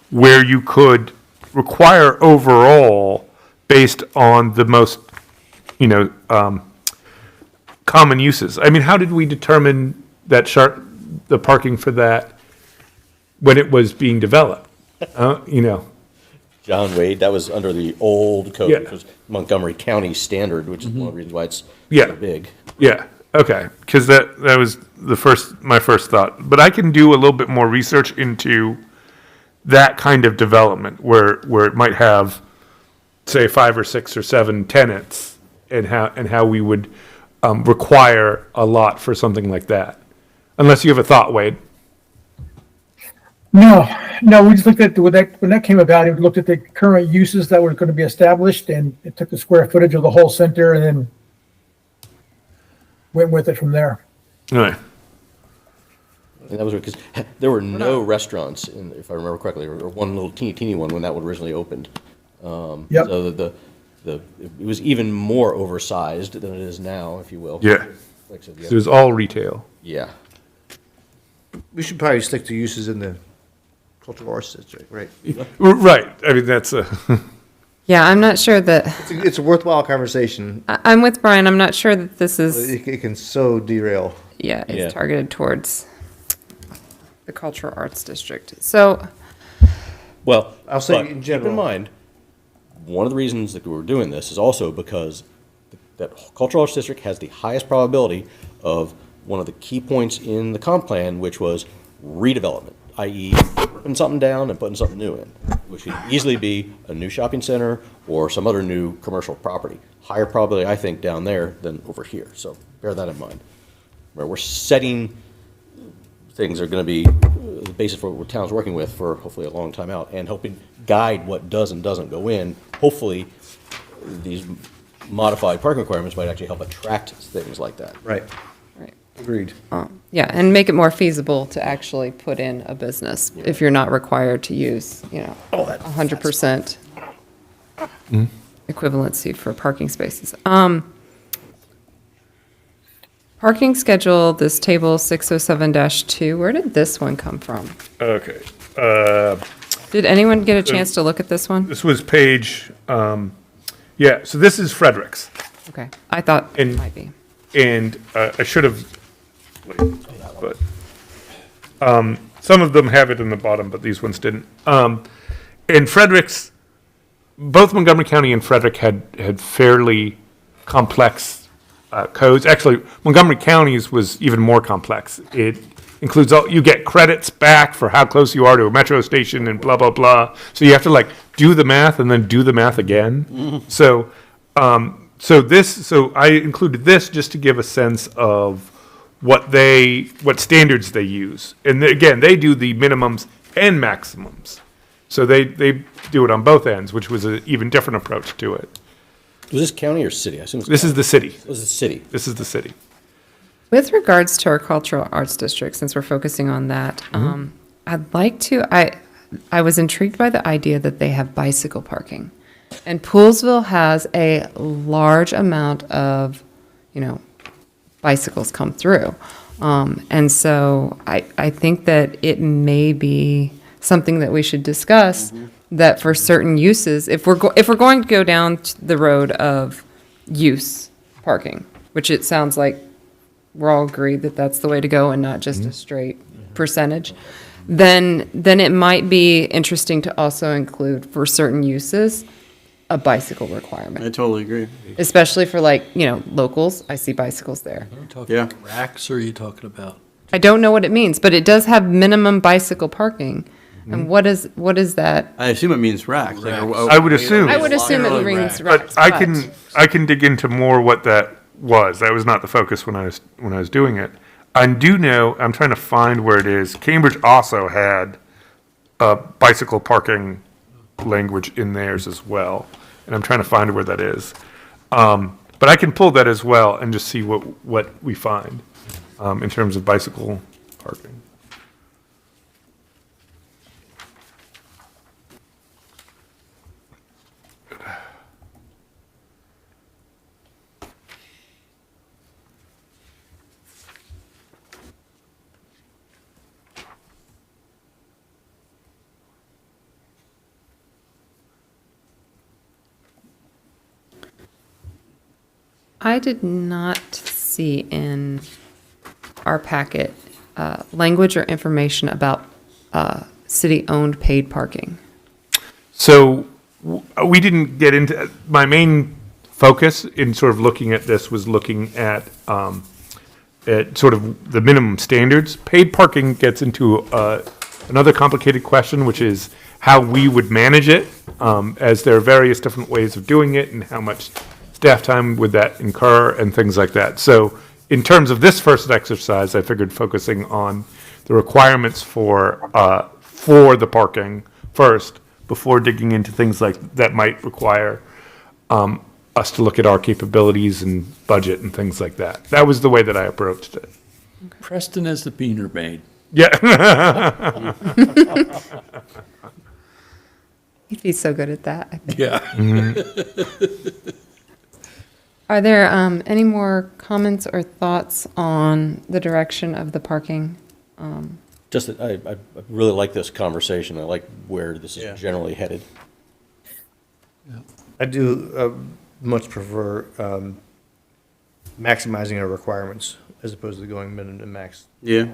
where you could require overall based on the most common uses. I mean, how did we determine that the parking for that when it was being developed? John Wade, that was under the old code, Yeah. which was Montgomery County standard, which is one of the reasons why it's Yeah. so big. Yeah. Okay. Because that was my first thought. But I can do a little bit more research into that kind of development where it might have, say, 5 or 6 or 7 tenants, and how we would require a lot for something like that. Unless you have a thought, Wade. No, we just looked at, when that came about, it looked at the current uses that were going to be established, and it took the square footage of the whole center and then went with it from there. All right. And that was because there were no restaurants, if I remember correctly, or one little teeny one when that one originally opened. Yep. So it was even more oversized than it is now, if you will. Yeah. Like I said, So it was all retail. yeah. We should probably stick to uses in the cultural arts district, right? Right. I mean, that's a. Yeah, I'm not sure that, It's a worthwhile conversation. I'm with Brian, I'm not sure that this is, It can so derail. yeah, Yeah. it's targeted towards the cultural arts district. So, Well, I'll say but in keep general. in mind, one of the reasons that we're doing this is also because that cultural arts district has the highest probability of one of the key points in the comp plan, which was redevelopment, i.e. putting something down and putting something new in, which could easily be a new shopping center or some other new commercial property. Higher probability, I think, down there than over here, so bear that in mind. Where we're setting things that are going to be the basis for what town's working with for hopefully a long time out, and helping guide what does and doesn't go in. Hopefully, these modified parking requirements might actually help attract things like that. Right. right. Agreed. Yeah, and make it more feasible to actually put in a business if you're not required to use, 100% equivalency for parking spaces. Parking schedule, this table 607-2, where did this one come from? Okay. Did anyone get a chance to look at this one? This was page, yeah, so this is Frederick's. Okay, I thought it And- might be. And I should have, but some of them have it in the bottom, but these ones didn't. And Frederick's, both Montgomery County and Frederick had fairly complex codes. Actually, Montgomery County's was even more complex. It includes you get credits back for how close you are to a metro station and blah, blah, blah. So you have to do the math and then do the math again. So I included this just to give a sense of what standards they use. And again, they do the minimums and maximums. So they do it on both ends, which was an even different approach to it. Was this county or city? I assume This is the city. It was the city. This is the city. With regards to our cultural arts district, since we're focusing on that, I'd like to, I was intrigued by the idea that they have bicycle parking. And Poolesville has a large amount of, bicycles come through. And so I think that it may be something that we should discuss, that for certain uses, if we're going to go down the road of use parking, which it sounds like we're all agreed that that's the way to go and not just a straight percentage, then it might be interesting to also include for certain uses a bicycle requirement, I totally agree. especially for locals. I see bicycles there. Are you talking Yeah. racks, or are you talking about? I don't know what it means, but it does have minimum bicycle parking. And what is that? I assume it means rack. I would assume. I would assume it Literally means rack. racks, But I can dig into more what that was. That was not the focus when I was doing it. I do know, I'm trying to find where it is. Cambridge also had bicycle parking language in theirs as well, and I'm trying to find where that is. But I can pull that as well and just see what we find in terms of bicycle parking. I did not see in our packet language or information about city-owned paid parking. So we didn't get into, my main focus in sort of looking at this was looking at sort of the minimum standards. Paid parking gets into another complicated question, which is how we would manage it, as there are various different ways of doing it and how much staff time would that incur and things like that. So in terms of this first exercise, I figured focusing on the requirements for the parking first, before digging into things like that might require us to look at our capabilities and budget and things like that. That was the way that I approached it. Preston as the beaner maid. Yeah. He'd be so good at that, I think. Yeah. Are there any more comments or thoughts on the direction of the parking? Just that I really like this conversation. I like where this Yeah. is generally headed. I do much prefer maximizing our requirements as opposed to going minimum to max. Yeah.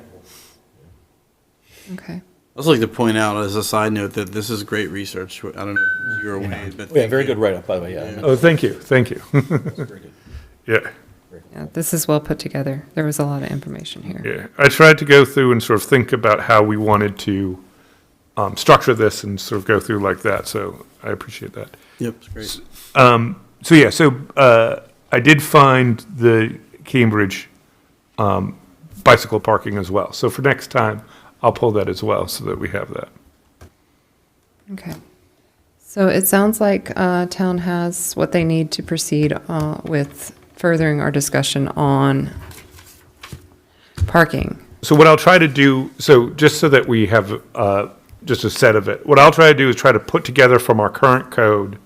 Okay. I'd also like to point out as a side note that this is great research. I don't know if you're aware, but Yeah, very good write-up, by the way, yeah. Oh, thank you. Thank you. Very good. Yeah. Yeah, this is well put together. There was a lot of information here. Yeah. I tried to go through and sort of think about how we wanted to structure this and sort of go through like that. So I appreciate that. Yep, it's great. I did find the Cambridge bicycle parking as well. So for next time, I'll pull that as well so that we have that. Okay. So it sounds like town has what they need to proceed with furthering our discussion on parking. So what I'll try to do, so just so that we have just a set of it, what I'll try to do is try to put together from our current code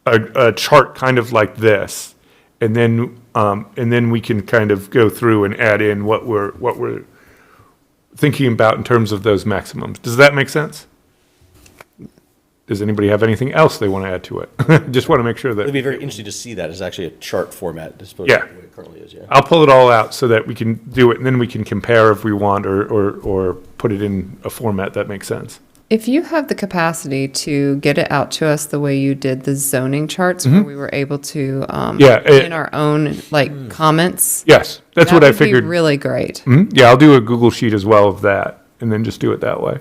a chart kind of like this, and then we can kind of go through and add in what we're thinking about in terms of those maximums. Does that make sense? Does anybody have anything else they want to add to it? Just want to make sure It'd that, be very interesting to see that as actually a chart format, as opposed Yeah. to the way it currently is, yeah. I'll pull it all out so that we can do it, and then we can compare if we want, or put it in a format that makes sense. If you have the capacity to get it out to us the way you did the zoning charts, where we were able to Yeah, put in our own comments, Yes, that's that what I would be figured. really great. Mhm. Yeah, I'll do a Google Sheet as well of that, and then just do it that way.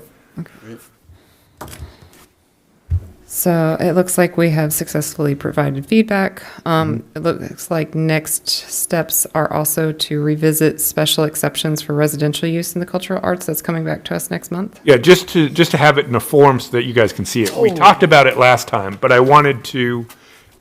So it looks like we have successfully provided feedback. It looks like next steps are also to revisit special exceptions for residential use in the cultural arts. That's coming back to us next month. Yeah, just to have it in a form so that you guys can see it. We talked about it last time, but I wanted to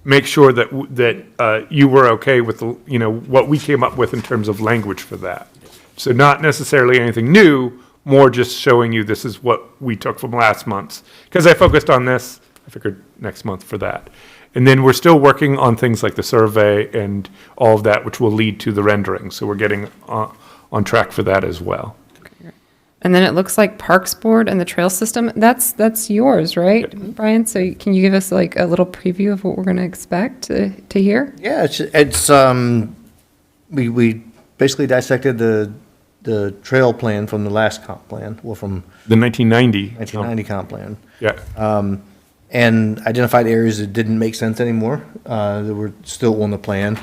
make sure that you were okay with what we came up with in terms of language for that. So not necessarily anything new, more just showing you this is what we took from last month's. Because I focused on this, I figured next month for that. And then we're still working on things like the survey and all of that, which will lead to the rendering. So we're getting on track for that as well. And then it looks like Parks Board and the trail system, that's yours, right, Brian? So can you give us like a little preview of what we're going to expect to hear? Yeah, we basically dissected the trail plan from the last comp plan, or from The 1990. 1990 comp plan. Yeah. And identified areas that didn't make sense anymore, that were still on the plan,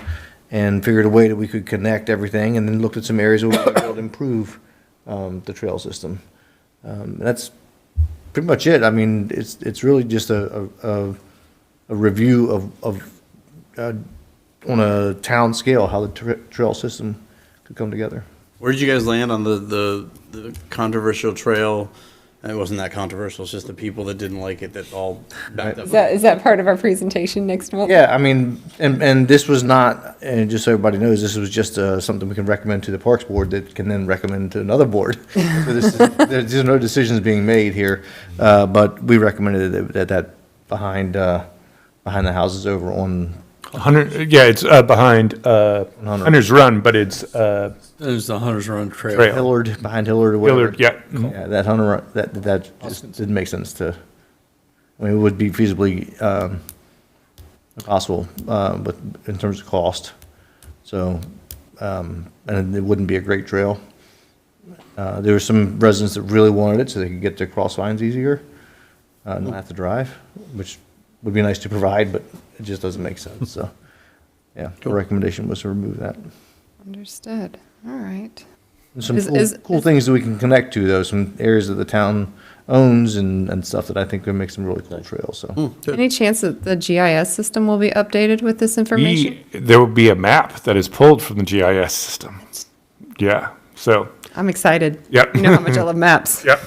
and figured a way that we could connect everything, and then looked at some areas where we could build, improve the trail system. That's pretty much it. I mean, it's really just a review of on a town scale, how the trail system could come together. Where did you guys land on the controversial trail? It wasn't that controversial, it's just the people that didn't like it that all backed up. Is that part of our presentation next month? Yeah, I mean, and this was not, and just so everybody knows, this was just something we can recommend to the Parks Board that can then recommend to another board. So there's no decisions being made here, but we recommended that behind the houses over on 100, yeah, it's behind Hunter's Run, but it's There's the Hunter's Run Trail. Trail. Hillard, behind Hillard or whatever. Willard, yeah. Yeah, that Hunter, that just didn't make sense to, I mean, it would be feasibly possible, but in terms of cost. So, and it wouldn't be a great trail. There were some residents that really wanted it so they could get their cross lines easier, not have to drive, which would be nice to provide, but it just doesn't make sense. So, yeah, the recommendation was to remove that. Understood. All right. And some Is- cool things that we can connect to, though, some areas that the town owns and stuff that I think would make some really cool trails, so. Any chance that the GIS system will be updated with this information? There will be a map that is pulled from the GIS system. Yeah, so, I'm excited. Yep. You know how much I love maps. yep.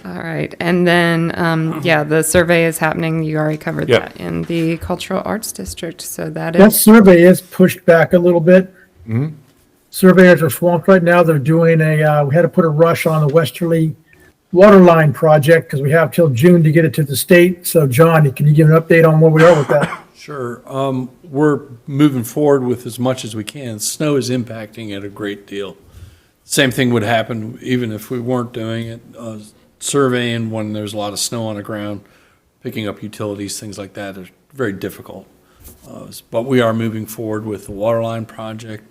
All right, and then, yeah, the survey is happening, you already covered Yep. that, in the Cultural Arts District, so that That is, survey is pushed back a little bit. Surveyors are swamped right now. They're doing we had to put a rush on the Westerly water line project because we have till June to get it to the state. So John, can you give an update on where we are with that? Sure. We're moving forward with as much as we can. Snow is impacting it a great deal. Same thing would happen even if we weren't doing it. Surveying when there's a lot of snow on the ground, picking up utilities, things like that is very difficult. But we are moving forward with the water line project.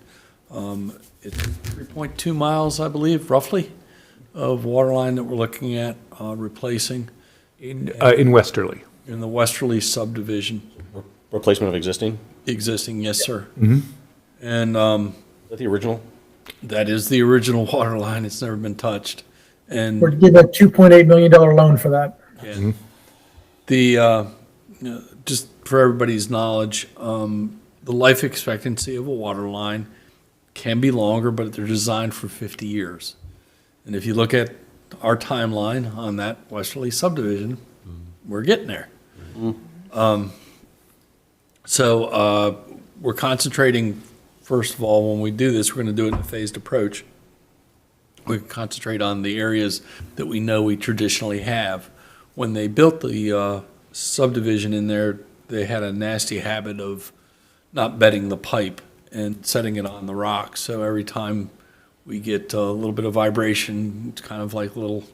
It's 3.2 miles, I believe, roughly, of water line that we're looking at replacing In Westerly. in the westerly subdivision. Replacement of existing? Existing, yes, sir. Is And that the original? that is the original water line. It's never been touched. And We're getting a $2.8 million loan for that. yeah. The, just for everybody's knowledge, the life expectancy of a water line can be longer, but they're designed for 50 years. And if you look at our timeline on that westerly subdivision, we're getting there. So we're concentrating, first of all, when we do this, we're going to do it in a phased approach. We concentrate on the areas that we know we traditionally have. When they built the subdivision in there, they had a nasty habit of not bedding the pipe and setting it on the rock. So every time we get a little bit of vibration, it's kind of like a little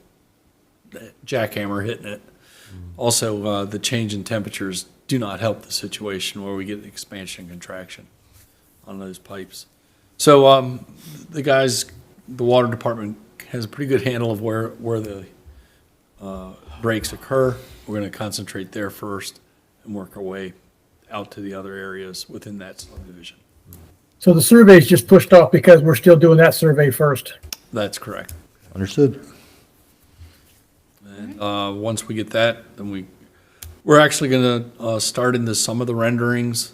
jackhammer hitting it. Also, the change in temperatures do not help the situation where we get expansion and contraction on those pipes. So the guys, the water department has a pretty good handle of where the breaks occur. We're going to concentrate there first and work our way out to the other areas within that subdivision. So the survey's just pushed off because we're still doing that survey first. That's correct. Understood. And once we get that, then we're actually going to start into some of the renderings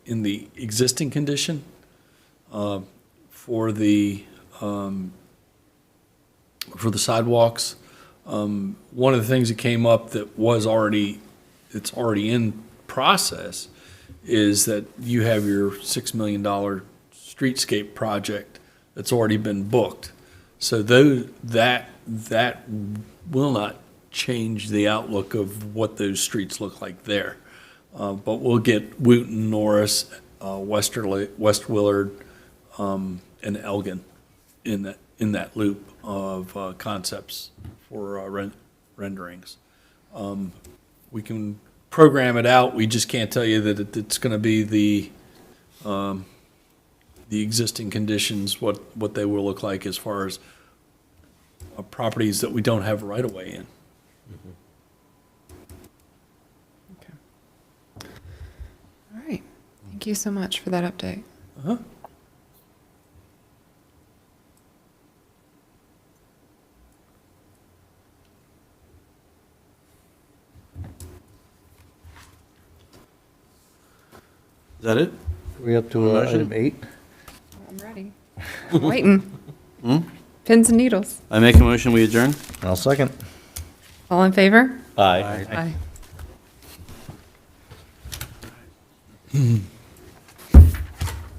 in the existing condition for the sidewalks. One of the things that came up that it's already in process is that you have your $6 million streetscape project that's already been booked. So that will not change the outlook of what those streets look like there. But we'll get Wooten, Norris, West Willard, and Elgin in that loop of concepts for renderings. We can program it out. We just can't tell you that it's going to be the existing conditions, what they will look like as far as properties that we don't have right of way in. all right. Thank you so much for that update. Is that it? We up to Motion? item 8? I'm ready. I'm waiting. Pins and needles. I make a motion, we adjourn? I'll second. All in favor? Aye. Aye.